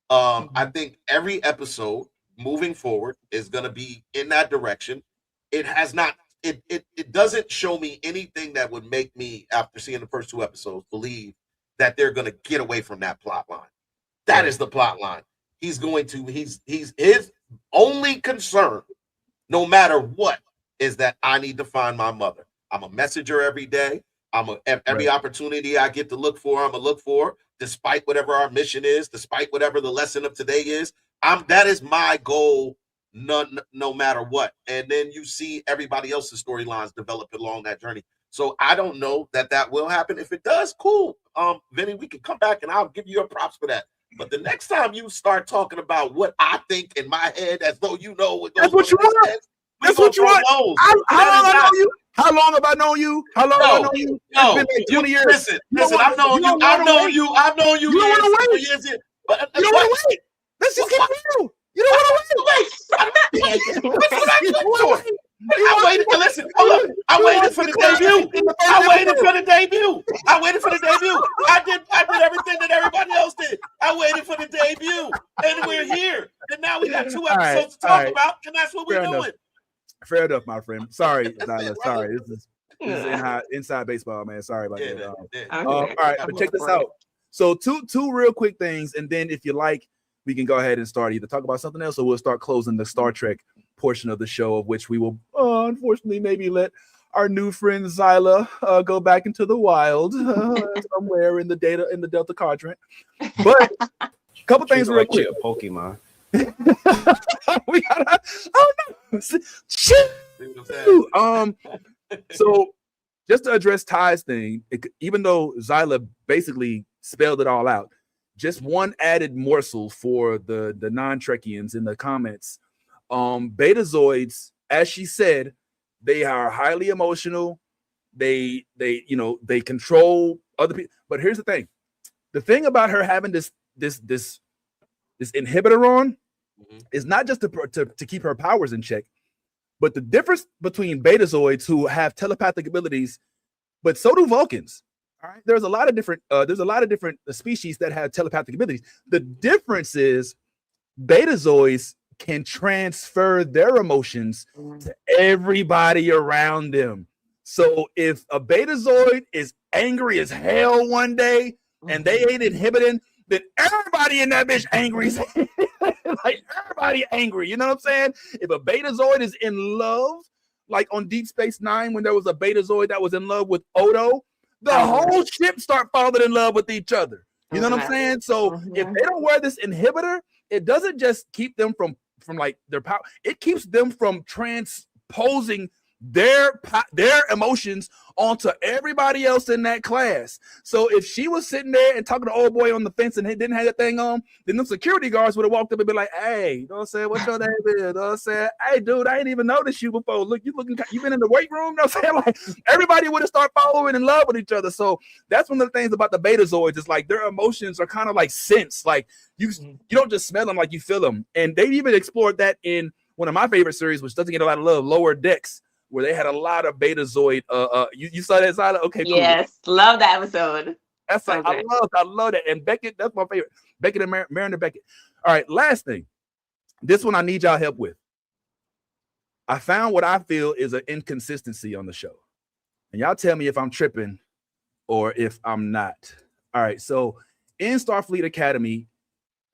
I think every episode moving forward is going to be in that direction. It has not. It doesn't show me anything that would make me, after seeing the first 2 episodes, believe that they're going to get away from that plot line. That is the plot line. He's his only concern, no matter what, is that I need to find my mother. I'm a messenger every day. Every opportunity I get to look for, I'm gonna look for, despite whatever our mission is, despite whatever the lesson of today is. That is my goal. No matter what. And then you see everybody else's storylines develop along that journey. So I don't know that will happen. If it does, cool. Vinny, we can come back and I'll give you your props for that. But the next time you start talking about what I think in my head, as though you know what goes on, that's what you want. That's what you want. How long have I known you? How long have I known you? It's been like 20 years. Listen, I've known you. I've known you. You don't want to wait. You don't want to wait. Let's just get real. You don't want to wait. I waited to listen. Hold up. I waited for the debut. I waited for the debut. I did everything that everybody else did. I waited for the debut, and we're here. And now we got 2 episodes to talk about, and that's what we're doing. Fair enough, my friend. Sorry, Zyla. Sorry. This is inside baseball, man. Sorry about that. All right, but check this out. So two real quick things, and then if you like, we can go ahead and start either talk about something else, or we'll start closing the Star Trek portion of the show, of which we will unfortunately maybe let our new friend Zyla go back into the wild somewhere in the Delta Quadrant. But a couple things real quick. Pokemon. We gotta. No. So just to address Ty's thing, even though Zyla basically spelled it all out, just one added morsel for the non-Trekians in the comments. Betazoids, as she said, they are highly emotional. They control other people. But here's the thing: the thing about her having this inhibitor on is not just to keep her powers in check, but the difference between Betazoids, who have telepathic abilities, but so do Vulcans. All right, there's a lot of different species that have telepathic abilities. The difference is Betazoids can transfer their emotions to everybody around them. So if a Betazoid is angry as hell one day and they ain't inhibiting, then everybody in that bitch angry. Like, everybody angry. You know what I'm saying? If a Betazoid is in love, like on Deep Space Nine, when there was a Betazoid that was in love with Odo, the whole ship start falling in love with each other. You know what I'm saying? So if they don't wear this inhibitor, it doesn't just keep them from like their power. It keeps them from transposing their emotions onto everybody else in that class. So if she was sitting there and talking to old boy on the fence and he didn't have that thing on, then them security guards would have walked up and be like, hey, you know what I'm saying? What's your name is? You know what I'm saying? Hey, dude, I ain't even noticed you before. Look, you been in the weight room? You know what I'm saying? Like everybody would have started following in love with each other. So that's one of the things about the Betazoids. It's like their emotions are kind of like scents. Like you don't just smell them, like you feel them. And they even explored that in one of my favorite series, which doesn't get a lot of love, Lower Decks, where they had a lot of Betazoid. You saw that, Zyla? Okay, cool. Yes, love that episode. That's I love that. And Beckett, that's my favorite. Beckett and Mariner Beckett. All right, last thing. This one I need y'all help with. I found what I feel is an inconsistency on the show. And y'all tell me if I'm tripping or if I'm not. All right, so in Starfleet Academy,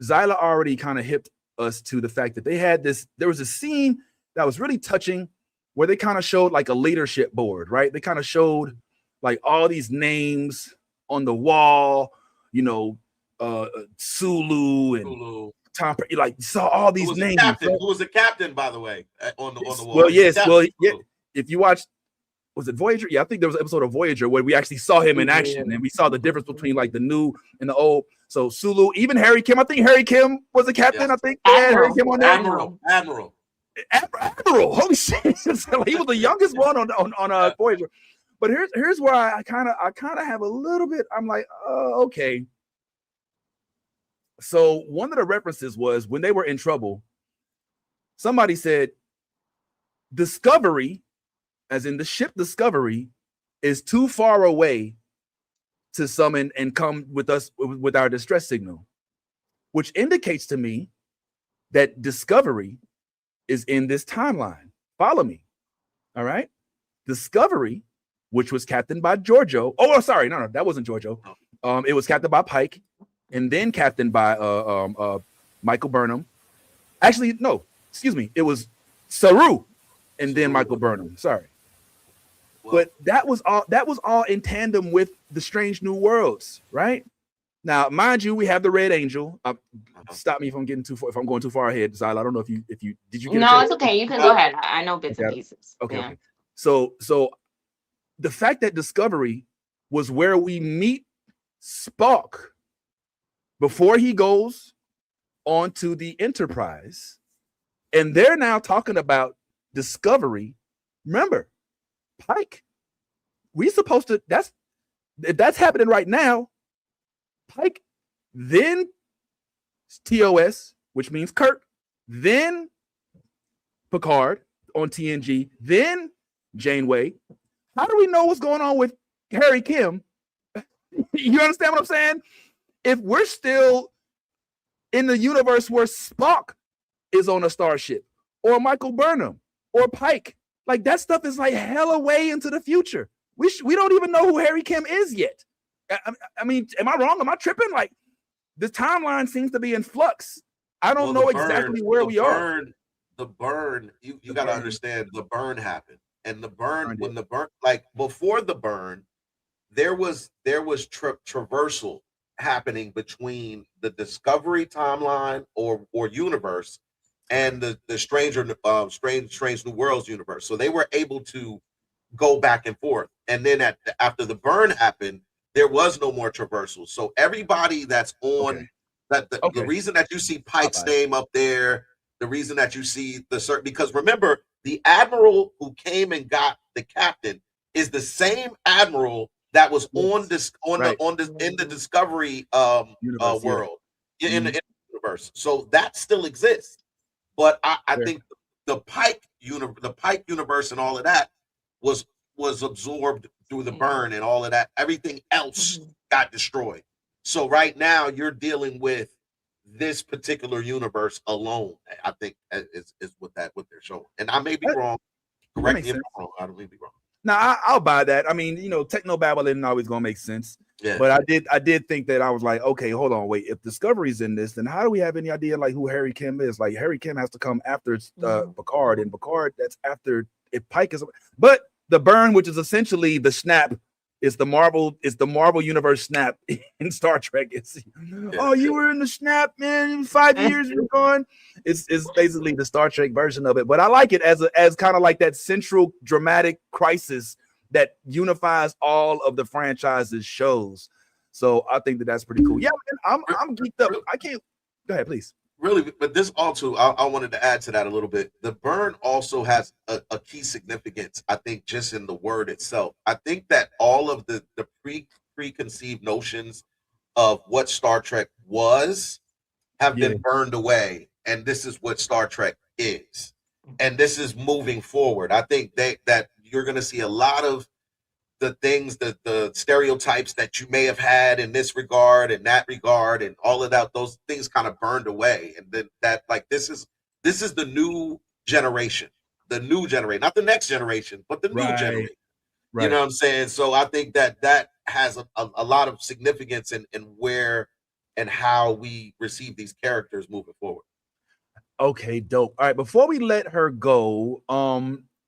Zyla already kind of hipped us to the fact that they had this, there was a scene that was really touching where they kind of showed like a leadership board, right? They kind of showed like all these names on the wall, you know, Sulu and Tom, like you saw all these names. Who was the captain, by the way, on the wall? Well, yes, well, yeah. If you watched, was it Voyager? Yeah, I think there was an episode of Voyager where we actually saw him in action, and we saw the difference between like the new and the old. So Sulu, even Harry Kim, I think Harry Kim was the captain. Yes. I think Harry Kim on there. Admiral, holy shit! He was the youngest one on Voyager. But here's where I kind of have a little bit. I'm like, oh, okay. So one of the references was when they were in trouble. Somebody said, "Discovery, as in the ship Discovery, is too far away to summon and come with us with our distress signal," which indicates to me that Discovery is in this timeline. Follow me. All right. Discovery, which was captained by Giorgio. Oh, sorry. No, that wasn't Giorgio. It was captained by Pike and then captained by Michael Burnham. Actually, no, excuse me. It was Saru and then Michael Burnham. Sorry. But that was all in tandem with the Strange New Worlds, right? Now, mind you, we have the Red Angel. Stop me if I'm getting too far. If I'm going too far ahead, Zyla. I don't know if you did you get? No, it's okay. You can go ahead. I know bits and pieces. Okay. Yeah. Okay. So the fact that Discovery was where we meet Spock before he goes onto the Enterprise, and they're now talking about Discovery. Remember, Pike. We supposed to. If that's happening right now. Pike, then TOS, which means Kirk, then Picard on TNG, then Janeway. How do we know what's going on with Harry Kim? You understand what I'm saying? If we're still in the universe where Spock is on a starship, or Michael Burnham, or Pike, like that stuff is like hella way into the future. We don't even know who Harry Kim is yet. I mean, am I wrong? Am I tripping? Like, this timeline seems to be in flux. I don't know exactly where we are. The burn, you got to understand, the burn happened. And the burn, when the burn, like before the burn, there was traversal happening between the Discovery timeline or universe and the Strange New Worlds universe. So they were able to go back and forth. And then after the burn happened, there was no more traversal. So everybody that's on the reason that you see Pike's name up there, the reason that you see because remember, the admiral who came and got the captain is the same admiral that was in the Discovery world in the universe. So that still exists. But I think the Pike universe and all of that was absorbed through the burn and all of that. Everything else got destroyed. So right now you're dealing with this particular universe alone. I think is what they're showing. And I may be wrong. Correct me if I'm wrong. I may be wrong. Now I'll buy that. I mean, technobabble isn't always gonna make sense. Yeah. But I did think that I was like, okay, hold on, wait. If Discovery's in this, then how do we have any idea like who Harry Kim is? Like Harry Kim has to come after Picard, and Picard that's after if Pike is. But the burn, which is essentially the snap It's the Marvel universe snap in Star Trek. It's oh, you were in the snap, man. 5 years you're gone. It's basically the Star Trek version of it. But I like it as kind of like that central dramatic crisis that unifies all of the franchise's shows. So I think that's pretty cool. Yeah, man, I'm geeked up. I can't. Go ahead, please. Really, but this also, I wanted to add to that a little bit. The burn also has a key significance, I think, just in the word itself. I think that all of the preconceived notions of what Star Trek was have been burned away, and this is what Star Trek is. And this is moving forward. I think that you're going to see a lot of the things, the stereotypes that you may have had in this regard and that regard and all of that, those things kind of burned away. And then that, like, this is the new generation, not the next generation, but the new generation. Right. You know what I'm saying? So I think that has a lot of significance in where and how we receive these characters moving forward. Okay, dope. All right, before we let her go,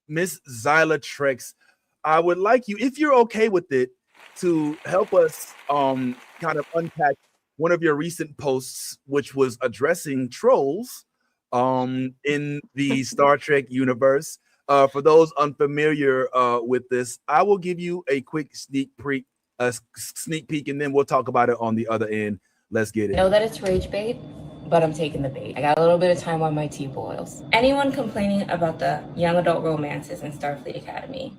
Miss Zyla Trex, I would like you, if you're okay with it, to help us kind of unpack one of your recent posts, which was addressing trolls in the Star Trek universe. For those unfamiliar with this, I will give you a quick sneak peek, and then we'll talk about it on the other end. Let's get it. I know that it's rage bait, but I'm taking the bait. I got a little bit of time while my tea boils. Anyone complaining about the young adult romances in Starfleet Academy?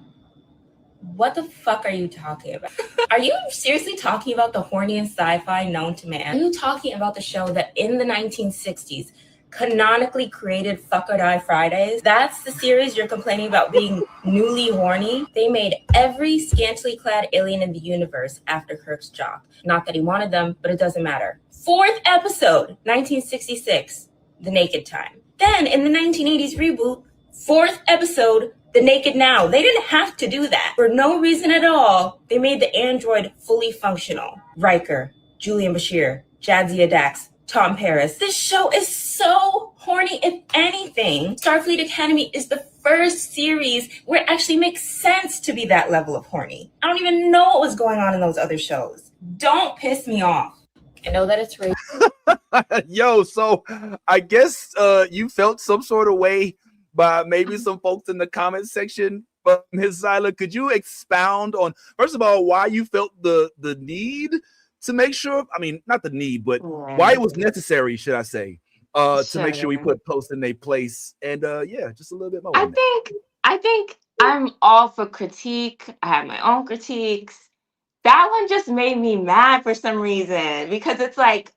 What the fuck are you talking about? Are you seriously talking about the horniest sci-fi known to man? Are you talking about the show that in the 1960s canonically created Fuck or Die Fridays? That's the series you're complaining about being newly horny? They made every scantily clad alien in the universe after Kirk's jock. Not that he wanted them, but it doesn't matter. 4th episode, 1966, The Naked Time. Then in the 1980s reboot, 4th episode, The Naked Now. They didn't have to do that. For no reason at all, they made the android fully functional. Riker, Julian Bashir, Jadzia Dax, Tom Paris. This show is so horny. If anything, Starfleet Academy is the first series where it actually makes sense to be that level of horny. I don't even know what was going on in those other shows. Don't piss me off. I know that it's racist. Yo, so I guess you felt some sort of way by maybe some folks in the comment section. But Ms. Zyla, could you expound on, first of all, why you felt the need to make sure, I mean, not the need, but why it was necessary, should I say, to make sure we put posts in their place, and just a little bit more. I think I'm all for critique. I have my own critiques. That one just made me mad for some reason, because it's like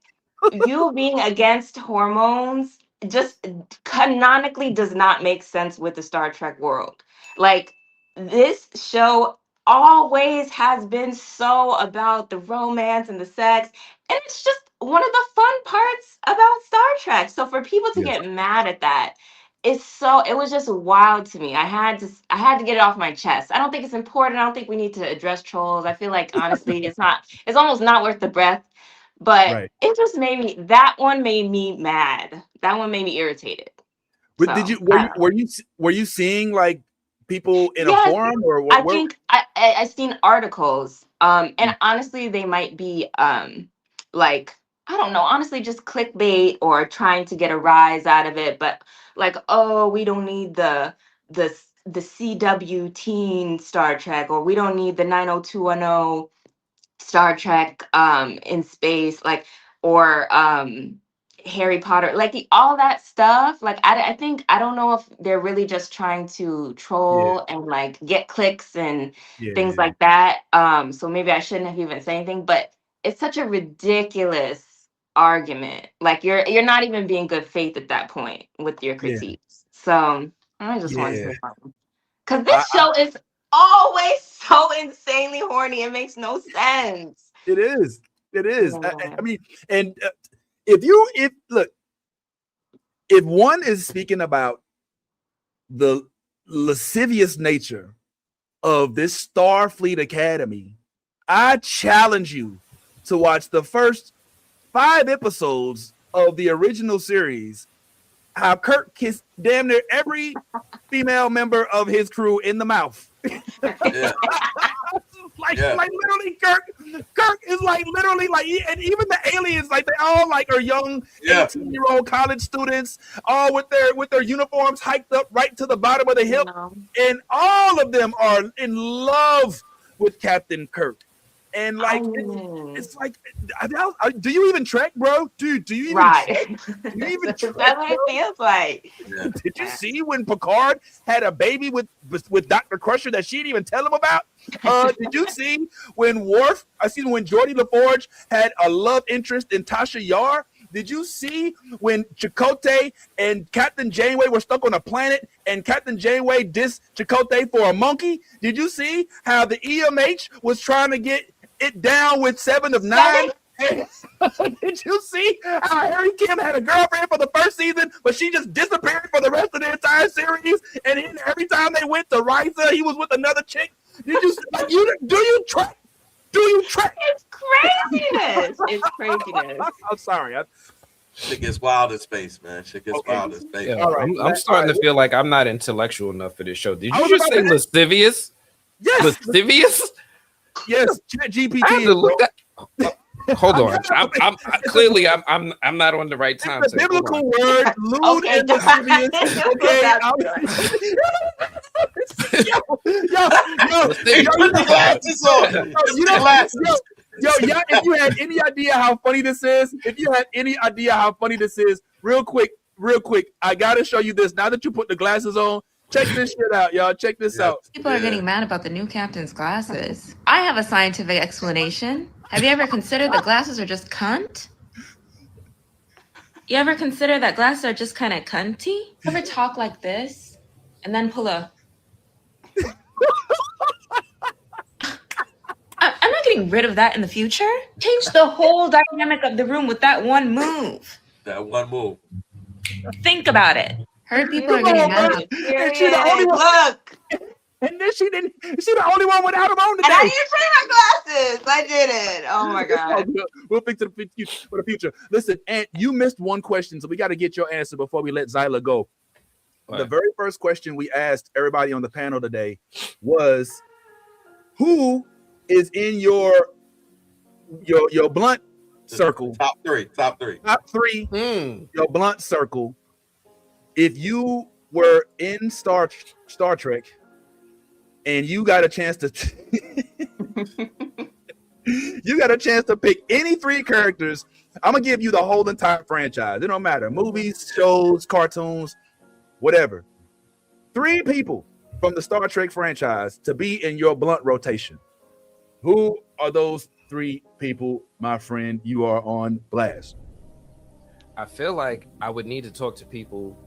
you being against hormones just canonically does not make sense with the Star Trek world. Like, this show always has been so about the romance and the sex, and it's just one of the fun parts about Star Trek. So for people to get mad at that, it was just wild to me. I had to get it off my chest. I don't think it's important. I don't think we need to address trolls. I feel like, honestly, it's almost not worth the breath. But it just that one made me mad. That one made me irritated. But were you seeing like people in a forum, or I think I seen articles. And honestly, they might be like, I don't know, honestly, just clickbait or trying to get a rise out of it. But like, oh, we don't need the CW teen Star Trek, or we don't need the 90210 Star Trek in space, like, or Harry Potter, like all that stuff. Like, I don't know if they're really just trying to troll and like get clicks and things like that. So maybe I shouldn't have even said anything, but it's such a ridiculous argument. Like, you're not even being good faith at that point with your critiques. So I just wanted to say something, because this show is always so insanely horny. It makes no sense. It is. I mean, and if one is speaking about the lascivious nature of this Starfleet Academy, I challenge you to watch the first 5 episodes of the original series, how Kirk kissed damn near every female member of his crew in the mouth. Like, like literally Kirk is like literally like, and even the aliens, like they all like are young 18-year-old college students, all with their uniforms hiked up right to the bottom of the hip, and all of them are in love with Captain Kirk. And like it's like, do you even trek, bro? Dude, do you even trek? Do you even trek, that's what it feels like. Yeah. Did you see when Picard had a baby with Dr. Crusher that she didn't even tell him about? Did you see when when Geordie LaForge had a love interest in Tasha Yar? Did you see when Chakotay and Captain Janeway were stuck on a planet and Captain Janeway dissed Chakotay for a monkey? Did you see how the EMH was trying to get it down with 7 of 9? Did you see how Harry Kim had a girlfriend for the first season, but she just disappeared for the rest of the entire series? And then every time they went to Risa, he was with another chick. Did you like do you trek? Do you trek? It's craziness. It's craziness. I'm sorry. Shit gets wild in space, man. Shit gets wild in space. Yeah, right. I'm starting to feel like I'm not intellectual enough for this show. Did you just say lascivious? Yes. Lascivious? Yes. GPT. I have to look that. Hold on. I'm clearly I'm not on the right time. It's a biblical word, lewd and lascivious. Okay. If you had any idea how funny this is, real quick, I gotta show you this. Now that you put the glasses on, check this shit out, y'all. Check this out. People are getting mad about the new captain's glasses. I have a scientific explanation. Have you ever considered the glasses are just cunt? You ever consider that glasses are just kind of cunty? Ever talk like this and then pull a... I'm not getting rid of that in the future. Change the whole dynamic of the room with that one move. That one move. Think about it. Heard people are getting mad. And she's the only one. Look. And then she's the only one without them on today. And I didn't bring my glasses. I didn't. Oh my god. We'll fix it for the future. Listen, Ant, you missed one question, so we got to get your answer before we let Zyla go. Right. The very first question we asked everybody on the panel today was, who is in your blunt circle? Top three. Your blunt circle. If you were in Star Trek and you got a chance to pick any 3 characters, I'm gonna give you the whole entire franchise. It don't matter. Movies, shows, cartoons, whatever. 3 people from the Star Trek franchise to be in your blunt rotation. Who are those 3 people, my friend? You are on blast. I feel like I would need to talk to people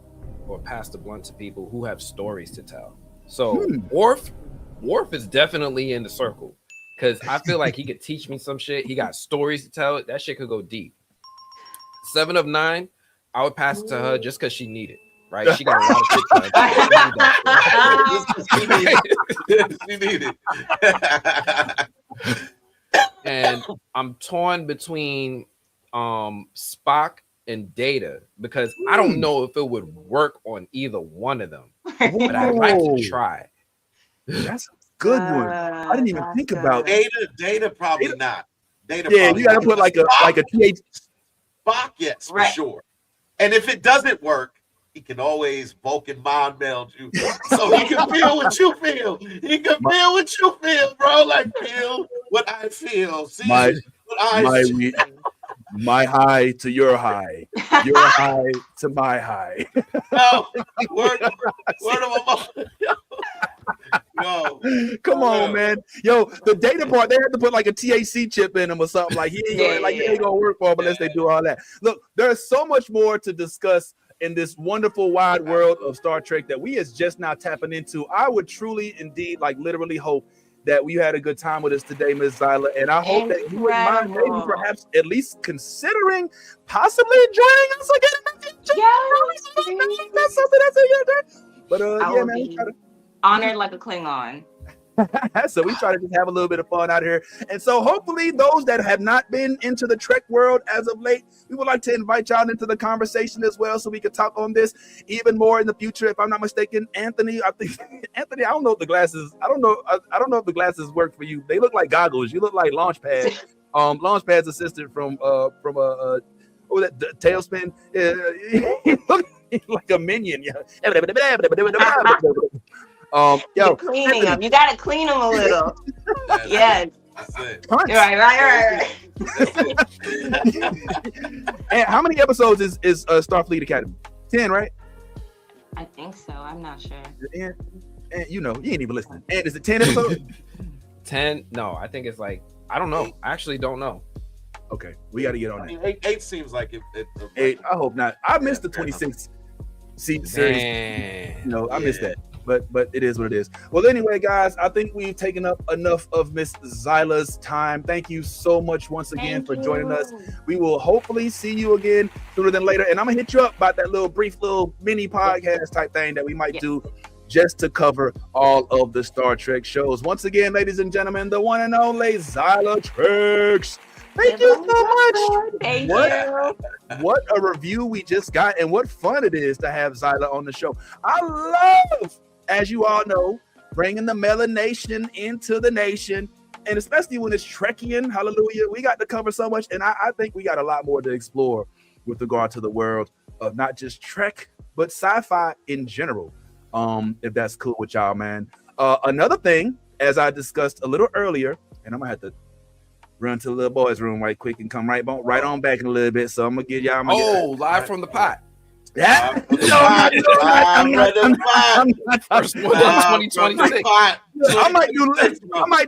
or pass the blunt to people who have stories to tell. So Worf is definitely in the circle because I feel like he could teach me some shit. He got stories to tell. That shit could go deep. 7 of 9, I would pass it to her just because she needed. Right? She got a lot of shit. She needed. And I'm torn between Spock and Data because I don't know if it would work on either one of them, but I'd like to try. That's a good one. I didn't even think about Data probably not. Data you gotta put like a TH Spock, yes, for sure. And if it doesn't work, he can always Vulcan mind meld you, so he can feel what you feel. He can feel what you feel, bro. Like feel what I feel. See what I see. My high to your high, your high to my high. No, word of my mother. Yo, come on, man. Yo, the Data part, they had to put like a THC chip in him or something. Like he ain't gonna work for him unless they do all that. Look, there's so much more to discuss in this wonderful wide world of Star Trek that we is just now tapping into. I would truly, indeed, like literally hope that we had a good time with us today, Ms. Zyla, and I hope that you wouldn't mind maybe perhaps at least considering possibly joining us again in the future. Yes. That's something that's in your day. But man, honored like a Klingon. So we try to just have a little bit of fun out here. And so hopefully those that have not been into the Trek world as of late, we would like to invite y'all into the conversation as well, so we could talk on this even more in the future. If I'm not mistaken, Anthony, I don't know if the glasses, I don't know if the glasses work for you. They look like goggles. You look like Launchpad. Launchpad's assistant from that Tailspin. He looked like a minion. Yo, you're cleaning them. You gotta clean them a little. Yes. That's it. Right. And how many episodes is Starfleet Academy? 10, right? I think so. I'm not sure. And you know, you ain't even listening. And is it 10 episodes? 10? No, I think it's like, I don't know. I actually don't know. Okay, we got to get on that. Eight seems like it. Eight. I hope not. I missed the 26 series. Damn. You know, I missed that. But it is what it is. Well, anyway, guys, I think we've taken up enough of Miss Zyla's time. Thank you so much once again for joining us. We will hopefully see you again sooner than later. And I'm gonna hit you up about that brief little mini podcast type thing that we might do just to cover all of the Star Trek shows. Once again, ladies and gentlemen, the one and only Zyla Treks. Thank you so much. Thank you. What a review we just got, and what fun it is to have Zyla on the show. I love, as you all know, bringing the melanation into the nation, and especially when it's Trekian. Hallelujah. We got to cover so much, and I think we got a lot more to explore with regard to the world of not just Trek, but sci-fi in general, if that's cool with y'all, man. Another thing, as I discussed a little earlier, and I'm going to have to run to the little boys' room right quick and come right on back in a little bit. So I'm going to give y'all live from the pot. Yeah. First one in 2026. I might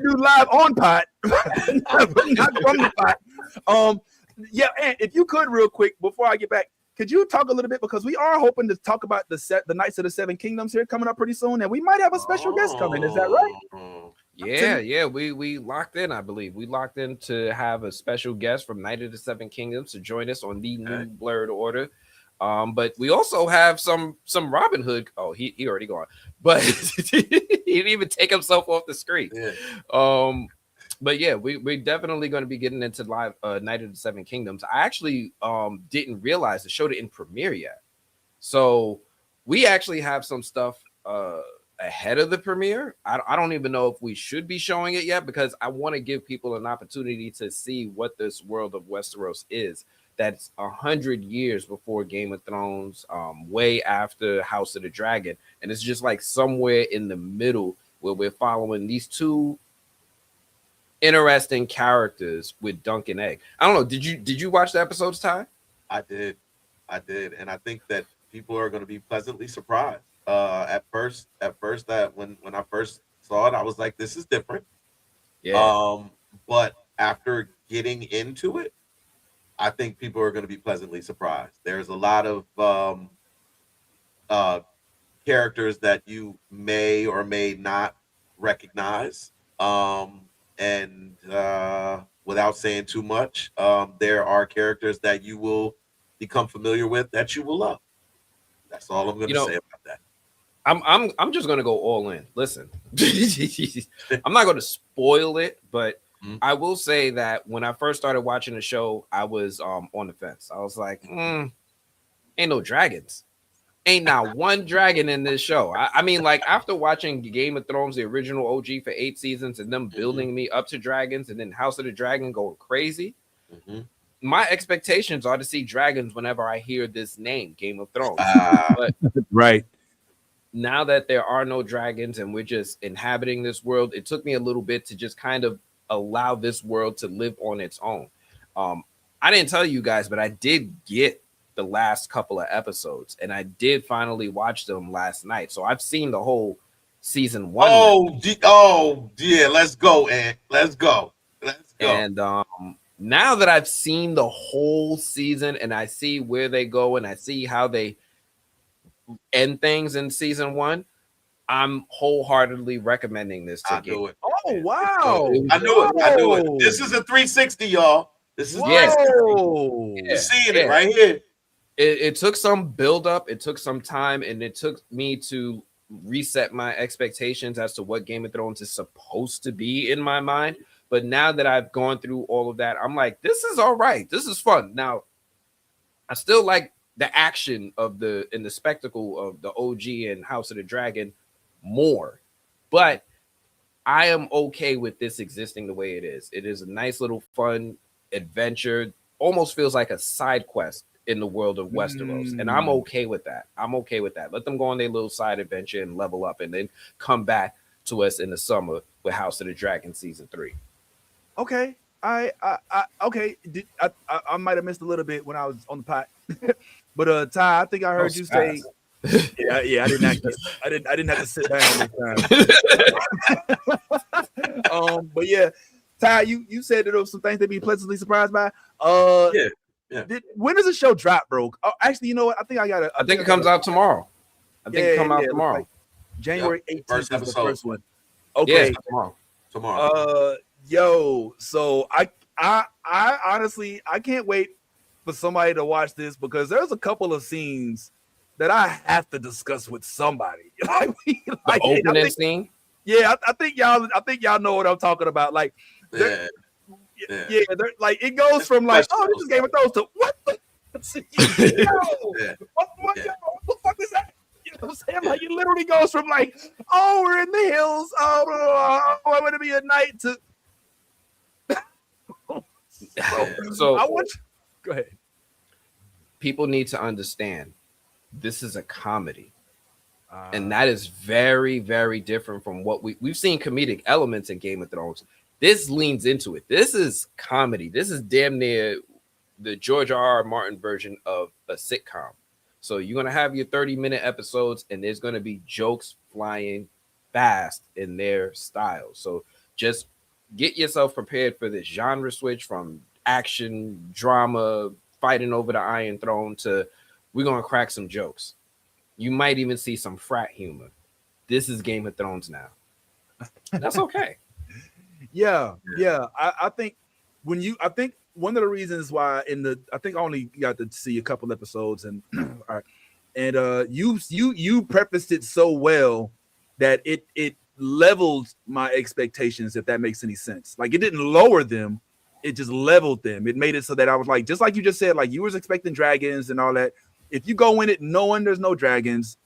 do live on pot, not from the pot. Yeah, and if you could real quick before I get back, could you talk a little bit, because we are hoping to talk about the Knights of the Seven Kingdoms here coming up pretty soon, and we might have a special guest coming. Is that right? Yeah, we locked in. I believe we locked in to have a special guest from Knight of the Seven Kingdoms to join us on the new Blurred Order. But we also have some Robin Hood. Oh, he already gone, but he didn't even take himself off the screen. Yeah. But yeah, we're definitely going to be getting into live Knight of the Seven Kingdoms. I actually didn't realize the show didn't premiere yet, so we actually have some stuff ahead of the premiere. I don't even know if we should be showing it yet, because I want to give people an opportunity to see what this world of Westeros is. That's 100 years before Game of Thrones, way after House of the Dragon, and it's just like somewhere in the middle where we're following these two interesting characters with Dunk and Egg. I don't know. Did you watch the episodes, Ty? I did, and I think that people are going to be pleasantly surprised. At first, that when I first saw it, I was like, "This is different." Yeah. But after getting into it, I think people are going to be pleasantly surprised. There's a lot of characters that you may or may not recognize. And without saying too much, there are characters that you will become familiar with that you will love. That's all I'm going to say about that. I'm just going to go all in. Listen, I'm not going to spoil it, but I will say that when I first started watching the show, I was on the fence. I was like, ain't no dragons. Ain't not one dragon in this show. I mean, like, after watching Game of Thrones, the original OG for 8 seasons, and them building me up to dragons, and then House of the Dragon going crazy, my expectations are to see dragons whenever I hear this name, Game of Thrones. But right now that there are no dragons and we're just inhabiting this world, it took me a little bit to just kind of allow this world to live on its own. I didn't tell you guys, but I did get the last couple of episodes, and I did finally watch them last night. So I've seen the whole season 1. Oh yeah, let's go, Ant. Let's go. And now that I've seen the whole season and I see where they go and I see how they end things in season 1, I'm wholeheartedly recommending this to do it. Oh wow! I knew it. This is a 360, y'all. This is 360. You're seeing it right here. It took some build up, it took some time, and it took me to reset my expectations as to what Game of Thrones is supposed to be in my mind. But now that I've gone through all of that, I'm like, this is all right. This is fun. Now, I still like the action of the spectacle of the OG and House of the Dragon more, but I am okay with this existing the way it is. It is a nice little fun adventure. Almost feels like a side quest in the world of Westeros. And I'm okay with that. Let them go on their little side adventure and level up and then come back to us in the summer with House of the Dragon season 3. Okay. I might have missed a little bit when I was on the pot. But Ty, I think I heard you say yeah, I didn't have to sit down this time. But yeah, Ty, you said that there was some things to be pleasantly surprised by. Yeah. When does the show drop, bro? Oh, actually, you know what? I think it comes out tomorrow. I think it comes out tomorrow. Like January 18th is the first one. Okay. Yeah, tomorrow. Yo, so I honestly I can't wait for somebody to watch this because there's a couple of scenes that I have to discuss with somebody. The opening scene? Yeah, I think y'all know what I'm talking about. Like, they're like it goes from like, oh, this is Game of Thrones to what the what the fuck is that? You know what I'm saying? Like it literally goes from like, oh, we're in the hills, oh, I want to be a knight to so I want you. Go ahead. People need to understand this is a comedy. And that is very, very different from what we've seen comedic elements in Game of Thrones. This leans into it. This is comedy. This is damn near the George R.R. Martin version of a sitcom. So you're going to have your 30-minute episodes and there's going to be jokes flying fast in their style. So just get yourself prepared for this genre switch from action, drama, fighting over the Iron Throne to we're going to crack some jokes. You might even see some frat humor. This is Game of Thrones now. That's okay. Yeah. I think one of the reasons why I think I only got to see a couple episodes and all right. And you prefaced it so well that it leveled my expectations, if that makes any sense. Like it didn't lower them, it just leveled them. It made it so that I was like, just like you just said, like you was expecting dragons and all that. If you go in it knowing there's no dragons,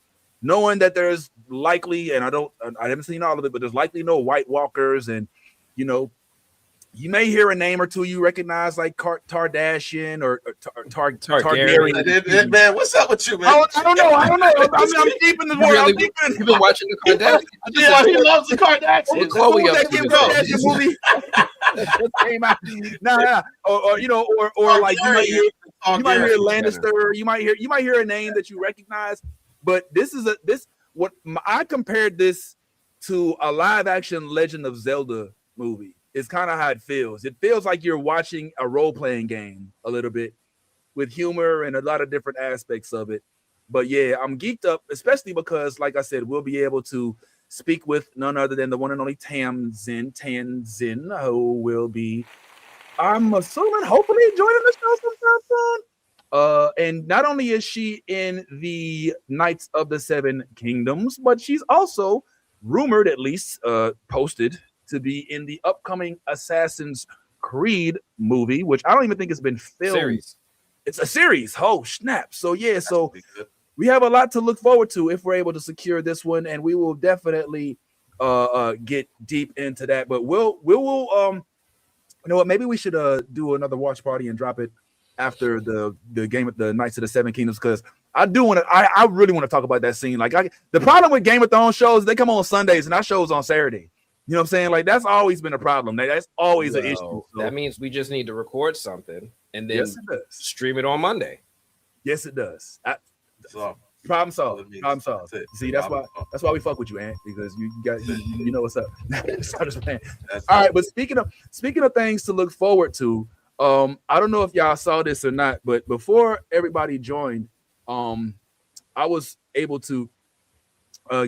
knowing that there's likely, and I haven't seen all of it, but there's likely no White Walkers, and you know, you may hear a name or two you recognize, like Targaryen or Targaryen. Man, what's up with you, man? I don't know. I'm deep in the world. You've been watching the Kardashians. Yeah, he loves the Kardashians. Chloe Kardashian movie came out. Nah. Or you know, or like you might hear Lannister. You might hear a name that you recognize. But I compared this to a live action Legend of Zelda movie. It's kind of how it feels. It feels like you're watching a role-playing game a little bit with humor and a lot of different aspects of it. But yeah, I'm geeked up, especially because, like I said, we'll be able to speak with none other than the one and only Tamsin, who will be, I'm assuming, hopefully joining the show sometime soon. And not only is she in the Knights of the Seven Kingdoms, but she's also rumored, at least posted, to be in the upcoming Assassin's Creed movie, which I don't even think has been filmed. Series. It's a series. Oh, snap. So yeah, we have a lot to look forward to if we're able to secure this one, and we will definitely get deep into that. But we'll you know what, maybe we should do another watch party and drop it after the game of the Knights of the Seven Kingdoms, because I really want to talk about that scene. Like the problem with Game of Thrones shows, they come on Sundays and our show's on Saturday. You know what I'm saying? Like that's always been a problem. That's always an issue. So. That means we just need to record something and then stream it on Monday. Yes, it does. Problem solved. Problem solved. See, that's why we fuck with you, Ant, because you know what's up. All right, but speaking of things to look forward to, I don't know if y'all saw this or not, but before everybody joined, I was able to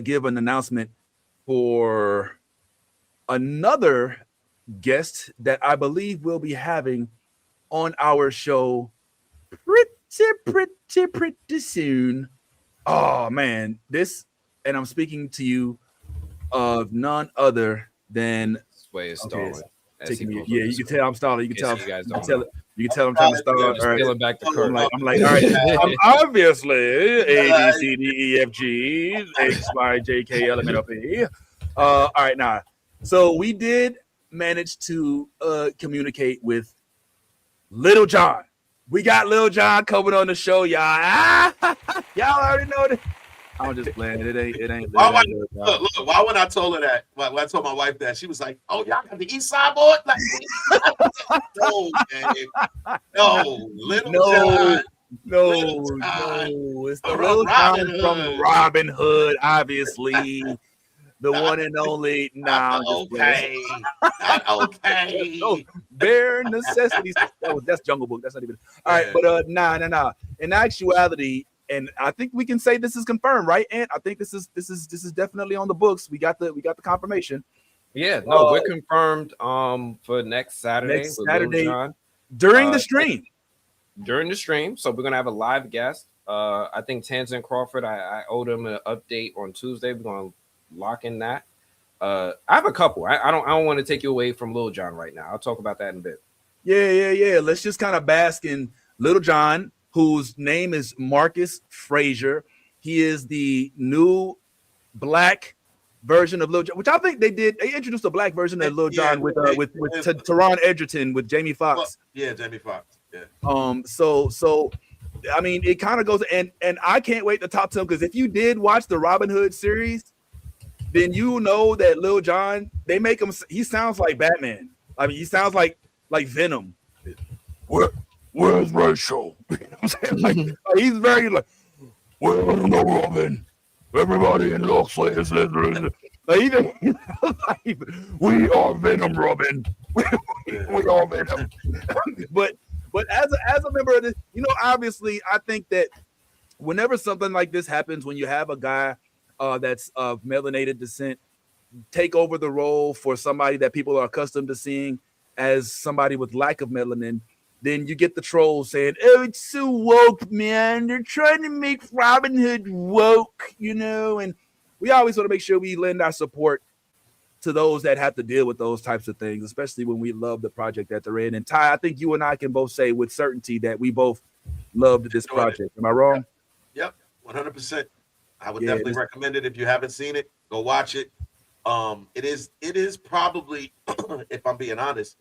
give an announcement for another guest that I believe we'll be having on our show pretty soon. Oh man, this and I'm speaking to you of none other than. Sway is stalling. Taking me, yeah, you can tell I'm stalling. You can tell. You guys You don't can tell. know. You can tell I'm trying to stall. Just peeling back the curtain. I'm like, all right. I'm obviously A B C D E F G H Y J K L M N O P. All right, now. So we did manage to communicate with Little John. We got Little John coming on the show, y'all. Y'all already know that. I'm just playing. It ain't. Look, why when I told her that, when I told my wife that, she was like, "Oh, y'all got the East Side boy?" Like, no, babe. No, Little John. No. It's the Little John from Robin Hood, obviously. The one and only. Nah, okay. No, bare necessities. That's Jungle Book. That's not even. All right, but nah. In actuality, and I think we can say this is confirmed, right? And I think this is definitely on the books. We got the confirmation. Yeah, no, we're confirmed for next Saturday. Next Saturday John, during the stream. During the stream, so we're gonna have a live guest. I think Tanzan Crawford. I owed him an update on Tuesday. We're gonna lock in that. I have a couple. I don't want to take you away from Lil John right now. I'll talk about that in a bit. Yeah. Let's just kind of bask in Little John, whose name is Marcus Frazier. He is the new black version of Lil John, which I think they introduced a black version of Lil John with Teron Edgerton with Jamie Foxx. Yeah, Jamie Foxx. Yeah. So I mean, it kind of goes, and I can't wait to talk to him, because if you did watch the Robin Hood series, then you know that Lil John, they make him, he sounds like Batman. I mean, he sounds like Venom. Where's Rachel? You know what I'm saying? Like, he's very like, well, I don't know, Robin. Everybody in Loxley is like, we are Venom, Robin. We are Venom. But as a member of this, you know, obviously, I think that whenever something like this happens, when you have a guy that's of melanated descent take over the role for somebody that people are accustomed to seeing as somebody with lack of melanin, then you get the trolls saying, "Oh, it's so woke, man. They're trying to make Robin Hood woke," you know. And we always want to make sure we lend our support to those that have to deal with those types of things, especially when we love the project that they're in. And Ty, I think you and I can both say with certainty that we both loved this project. Am I wrong? Yep, 100%. I would definitely recommend it. If you haven't seen it, go watch it. It is probably, if I'm being honest,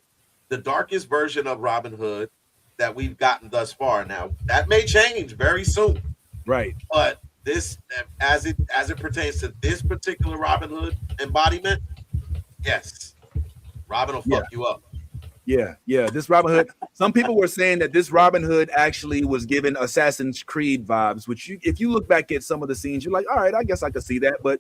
the darkest version of Robin Hood that we've gotten thus far. Now that may change very soon, right? But this, as it pertains to this particular Robin Hood embodiment, yes, Robin will fuck you up. Yeah. This Robin Hood. Some people were saying that this Robin Hood actually was given Assassin's Creed vibes, which if you look back at some of the scenes, you're like, all right, I guess I could see that, but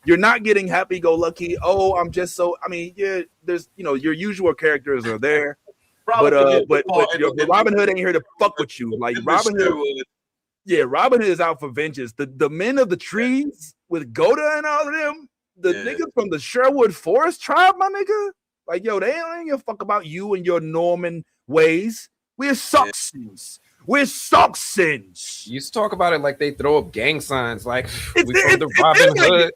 you're not getting happy-go-lucky. Oh, I'm just so. I mean, yeah, there's your usual characters are there, but Robin Hood ain't here to fuck with you. Like Robin Hood, Robin Hood is out for vengeance. The men of the trees with Goda and all of them, the niggas from the Sherwood Forest tribe, my nigga. Like, yo, they don't give a fuck about you and your Norman ways. We're Saxons. We're Saxons. You used to talk about it like they throw up gang signs, like we from the Robin Hood.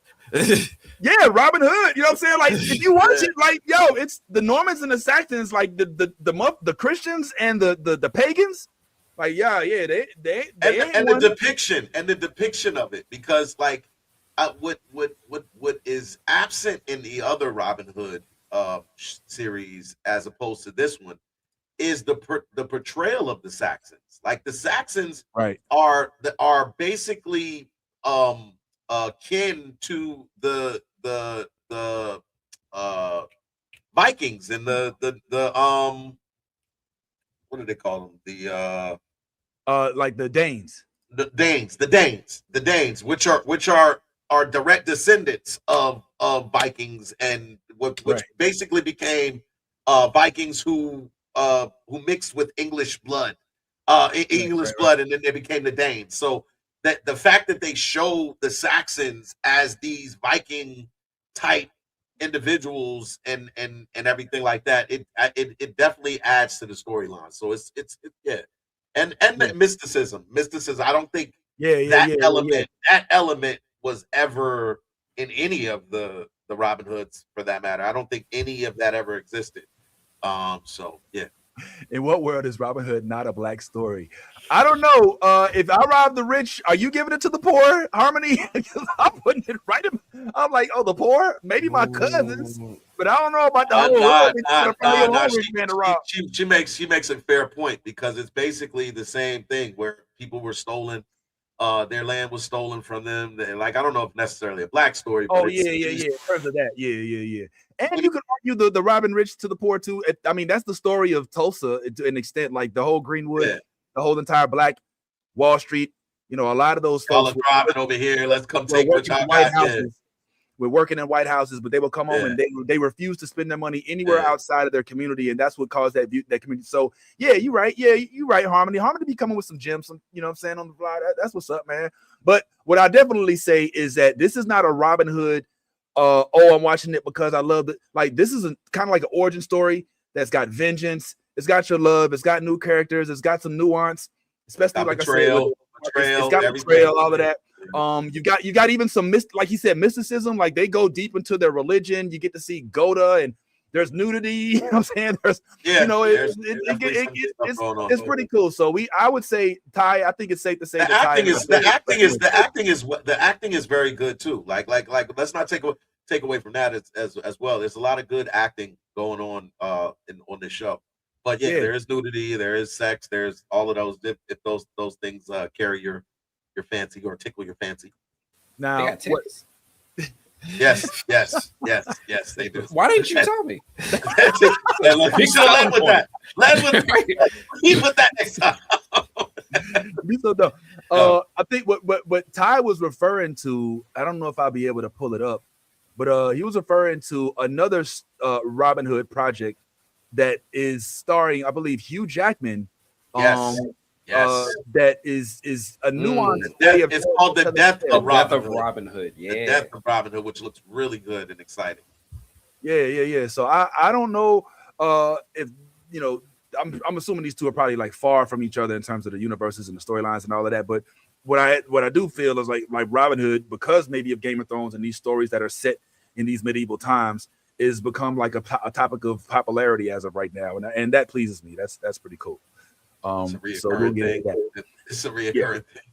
Yeah, Robin Hood. You know what I'm saying? Like, if you watch it, like, yo, it's the Normans and the Saxons, like the Christians and the pagans. Like, the depiction of it, because like what is absent in the other Robin Hood series as opposed to this one is the portrayal of the Saxons. Like the Saxons are basically kin to the Vikings and the what do they call them? Like the Danes. The Danes, which are direct descendants of Vikings, and which basically became Vikings who mixed with English blood, blood, and then they became the Danes. So that the fact that they show the Saxons as these Viking type individuals and everything like that, it definitely adds to the storyline. So it's and the mysticism. I don't think that element was ever in any of the Robin Hoods, for that matter. I don't think any of that ever existed. So yeah. In what world is Robin Hood not a black story? I don't know. If I rob the rich, are you giving it to the poor, Harmony? I'm putting it right in. I'm like, oh, the poor? Maybe my cousins, but I don't know about the whole world. She makes a fair point, because it's basically the same thing where people were stolen. Their land was stolen from them. Like, I don't know if necessarily a black story. But yeah. In terms of that, yeah. And you could argue the Robin Rich to the poor too. I mean, that's the story of Tulsa to an extent, like the whole Greenwood, the whole entire Black Wall Street. You know, a lot of those folks were Robin over here. Let's come take what y'all got. We're working in White Houses, but they will come home and they refuse to spend their money anywhere outside of their community, and that's what caused that community. So yeah, you're right. Yeah, you're right, Harmony. Harmony be coming with some gems, you know what I'm saying, on the fly. That's what's up, man. But what I definitely say is that this is not a Robin Hood. I'm watching it because I love it. Like, this is kind of like an origin story that's got vengeance. It's got your love. It's got new characters. It's got some nuance, especially like betrayal, I said, it's got betrayal, all of that. You got even some like he said, mysticism. Like, they go deep into their religion. You get to see Goda, and there's nudity. You know what I'm saying? There's it's pretty cool. So I would say, Ty, I think it's safe to say the acting is very good too. Like let's not take away from that as well. There's a lot of good acting going on on this show. But yeah, there is nudity, there is sex, there's all of those. If those things carry your fancy or tickle your fancy. Now, Yes, they do. Why didn't you tell me? You should have led with that. Keep with that next time. Be so dumb. I think what Ty was referring to, I don't know if I'll be able to pull it up, but he was referring to another Robin Hood project that is starring, I believe, Hugh Jackman. Yes. That is a nuanced way of. It's called The Death of Robin Hood. Yeah, The Death of Robin Hood, which looks really good and exciting. Yeah. So I don't know if I'm assuming these two are probably like far from each other in terms of the universes and the storylines and all of that. But what I do feel is like Robin Hood, because maybe of Game of Thrones and these stories that are set in these medieval times, is become like a topic of popularity as of right now, and that pleases me. That's pretty cool. So we'll get that. It's a reoccurring thing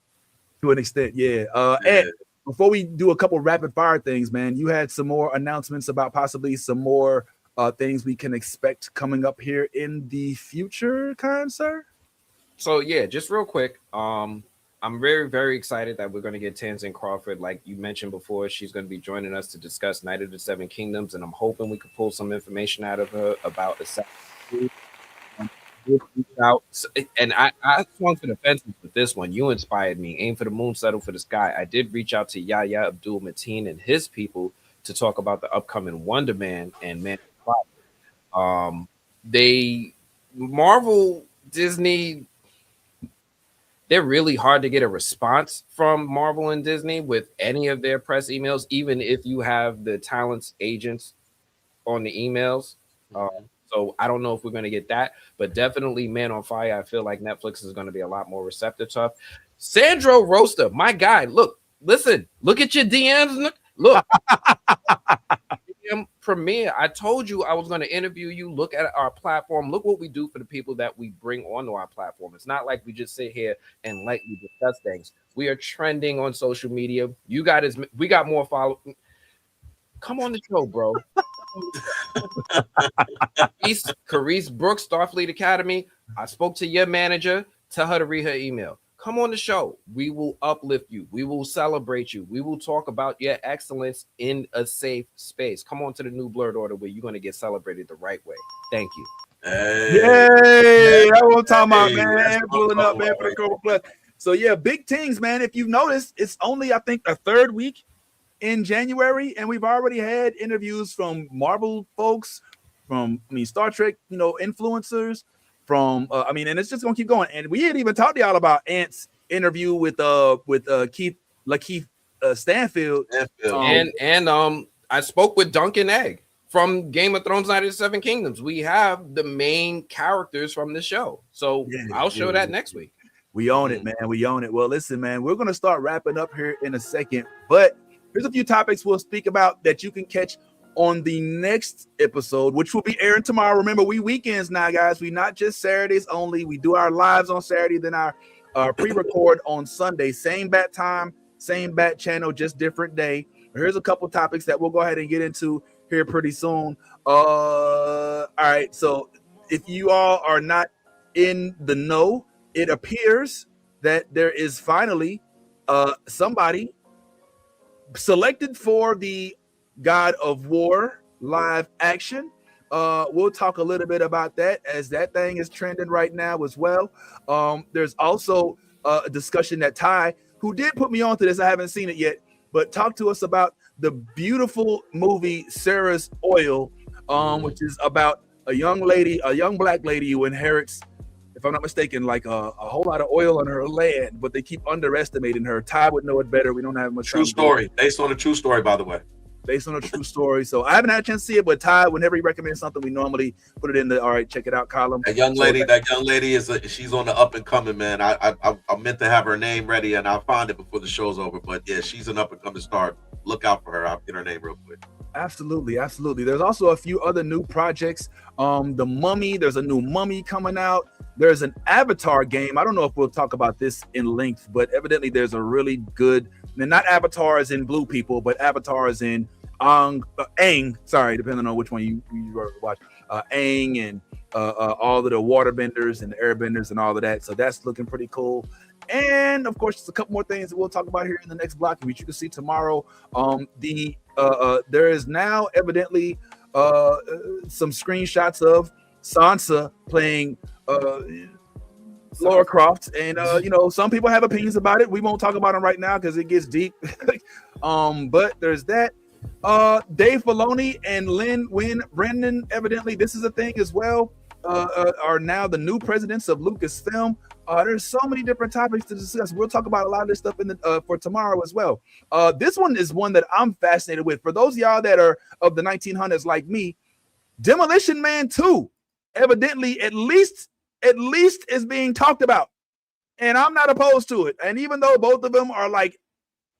to an extent, yeah. And before we do a couple rapid fire things, man, you had some more announcements about possibly some more things we can expect coming up here in the future, kind sir. So yeah, just real quick, I'm very, very excited that we're going to get Tamsin Crawford, like you mentioned before. She's going to be joining us to discuss Night of the Seven Kingdoms, and I'm hoping we could pull some information out of her about Assassin's Creed. Out, and I swung for the fences with this one. You inspired me. Aim for the moon, settle for the sky. I did reach out to Yahya Abdul Mateen and his people to talk about the upcoming Wonder Man and Man. Marvel, Disney, they're really hard to get a response from Marvel and Disney with any of their press emails, even if you have the talents agents on the emails. So I don't know if we're going to get that, but definitely Man on Fire. I feel like Netflix is going to be a lot more receptive to. Sandro Roaster, my guy. Look at your DMs. Look. Premiere. I told you I was going to interview you. Look at our platform. Look what we do for the people that we bring onto our platform. It's not like we just sit here and lightly discuss things. We are trending on social media. We got more followers. Come on the show, bro. Carice Brooks, Starfleet Academy. I spoke to your manager. Tell her to read her email. Come on the show. We will uplift you. We will celebrate you. We will talk about your excellence in a safe space. Come on to the new Blurred Order where you're going to get celebrated the right way. Thank you. Yay! That's what I'm talking about, man. Pulling up, man, for the Cobra Plus. So yeah, big things, man. If you've noticed, it's only, I think, a third week in January, and we've already had interviews from Marvel folks, from Star Trek, influencers, from and it's just gonna keep going. And we hadn't even talked to y'all about Ant's interview with Keith Stanfield. And I spoke with Duncan Egg from Game of Thrones Night of the Seven Kingdoms. We have the main characters from the show, so I'll show that next week. We own it, man. We own it. Well, listen, man, we're gonna start wrapping up here in a second, but Here's a few topics we'll speak about that you can catch on the next episode, which will be airing tomorrow. Remember, we weekends now, guys. We not just Saturdays only. We do our lives on Saturday, then our pre-record on Sunday. Same bat time, same bat channel, just different day. Here's a couple topics that we'll go ahead and get into here pretty soon. All right, so if you all are not in the know, it appears that there is finally somebody selected for the God of War live action. We'll talk a little bit about that as that thing is trending right now as well. There's also a discussion that Ty, who did put me onto this, I haven't seen it yet, but talk to us about the beautiful movie Sarah's Oil, which is about a young black lady who inherits, if I'm not mistaken, like a whole lot of oil on her land, but they keep underestimating her. Ty would know it better. We don't have much true story, based on a true story, by the way. Based on a true story. So I haven't had a chance to see it, but Ty, whenever he recommends something, we normally put it in the all right, check it out column. That young lady she's on the up and coming, man. I meant to have her name ready and I'll find it before the show's over. But yeah, she's an up and coming star. Look out for her. I'll get her name real quick. Absolutely. There's also a few other new projects. The Mummy, there's a new Mummy coming out. There's an Avatar game. I don't know if we'll talk about this in length, but evidently there's a really good, and not avatars in blue people, but avatars in Aang. Sorry, depending on which one you watch. Aang and all of the waterbenders and the airbenders and all of that. So that's looking pretty cool. And of course, there's a couple more things that we'll talk about here in the next block, which you can see tomorrow. There is now evidently some screenshots of Sansa playing Laura Croft, and some people have opinions about it. We won't talk about them right now because it gets deep. But there's that. Dave Filoni and Lin-Win Brennan, evidently this is a thing as well, are now the new presidents of Lucasfilm. There's so many different topics to discuss. We'll talk about a lot of this stuff for tomorrow as well. This one is one that I'm fascinated with. For those of y'all that are of the 1900s like me, Demolition Man 2 evidently at least is being talked about, and I'm not opposed to it. And even though both of them are like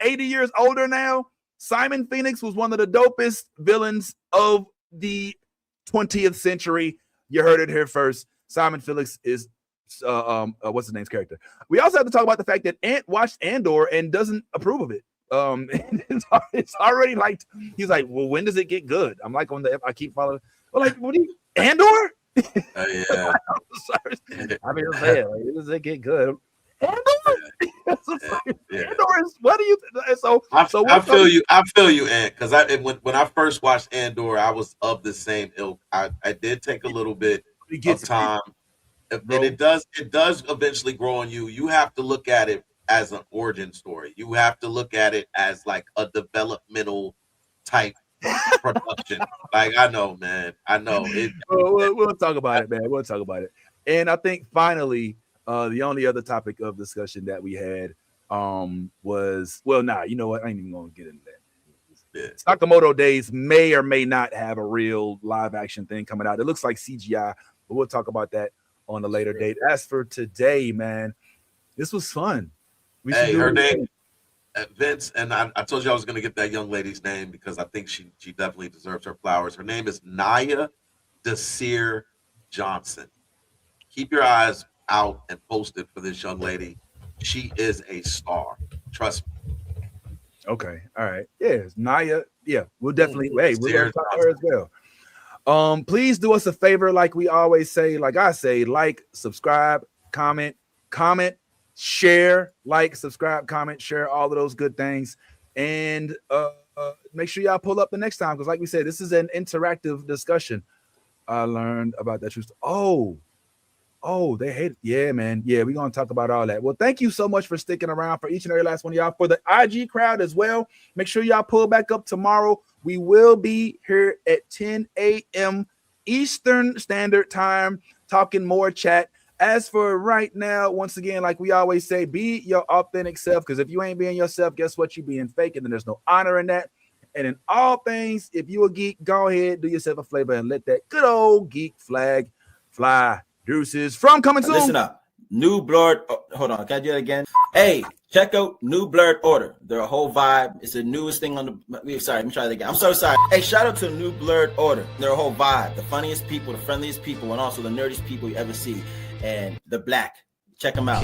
80 years older now, Simon Phoenix was one of the dopest villains of the 20th century. You heard it here first. Simon Phoenix is what's his name's character. We also have to talk about the fact that Ant watched Andor and doesn't approve of it. It's already like, he's like, well, when does it get good? I'm like, I keep following. Well, like, what do you, Andor? Yeah. I mean, saying, like, when does it get good? Andor? Andor is, what do you I feel you, Ant, because when I first watched Andor, I was of the same ilk. I did take a little bit of time. And it does eventually grow on you. You have to look at it as an origin story. You have to look at it as like a developmental type production. Like, I know, man. I know. We'll talk about it, man. We'll talk about it. And I think finally, the only other topic of discussion that we had was, you know what? I ain't even gonna get into that. Yeah. Sakamoto Days may or may not have a real live action thing coming out. It looks like CGI, but we'll talk about that on a later date. As for today, man, this was fun. Her name, Vince, and I told you I was going to get that young lady's name because I think she definitely deserves her flowers. Her name is Naya Desir Johnson. Keep your eyes out and posted for this young lady. She is a star. Trust me. Okay. All right. Yeah. Naya. Yeah. We'll definitely. Hey, we're going to talk to her as well. Please do us a favor, like we always say, like I say, like, subscribe, comment, share, like, subscribe, comment, share, all of those good things. And make sure y'all pull up the next time, because like we said, this is an interactive discussion. I learned about that truth. Oh, they hate it. Yeah, man. Yeah, we're going to talk about all that. Well, thank you so much for sticking around, for each and every last one of y'all. For the IG crowd as well, make sure y'all pull back up tomorrow. We will be here at 10 a.m. Eastern Standard Time, talking more chat. As for right now, once again, like we always say, be your authentic self, because if you ain't being yourself, guess what? You being fake, and then there's no honor in that. And in all things, if you a geek, go ahead, do yourself a flavor, and let that good old geek flag fly. Deuces from coming soon. Listen up. New Blurred. Oh, hold on, can I do that again? Hey, check out New Blurred Order. They're a whole vibe. It's the newest thing on the. Sorry, let me try that again. I'm so sorry. Hey, shout out to New Blurred Order. They're a whole vibe. The funniest people, the friendliest people, and also the nerdiest people you ever see. And they're black. Check them out.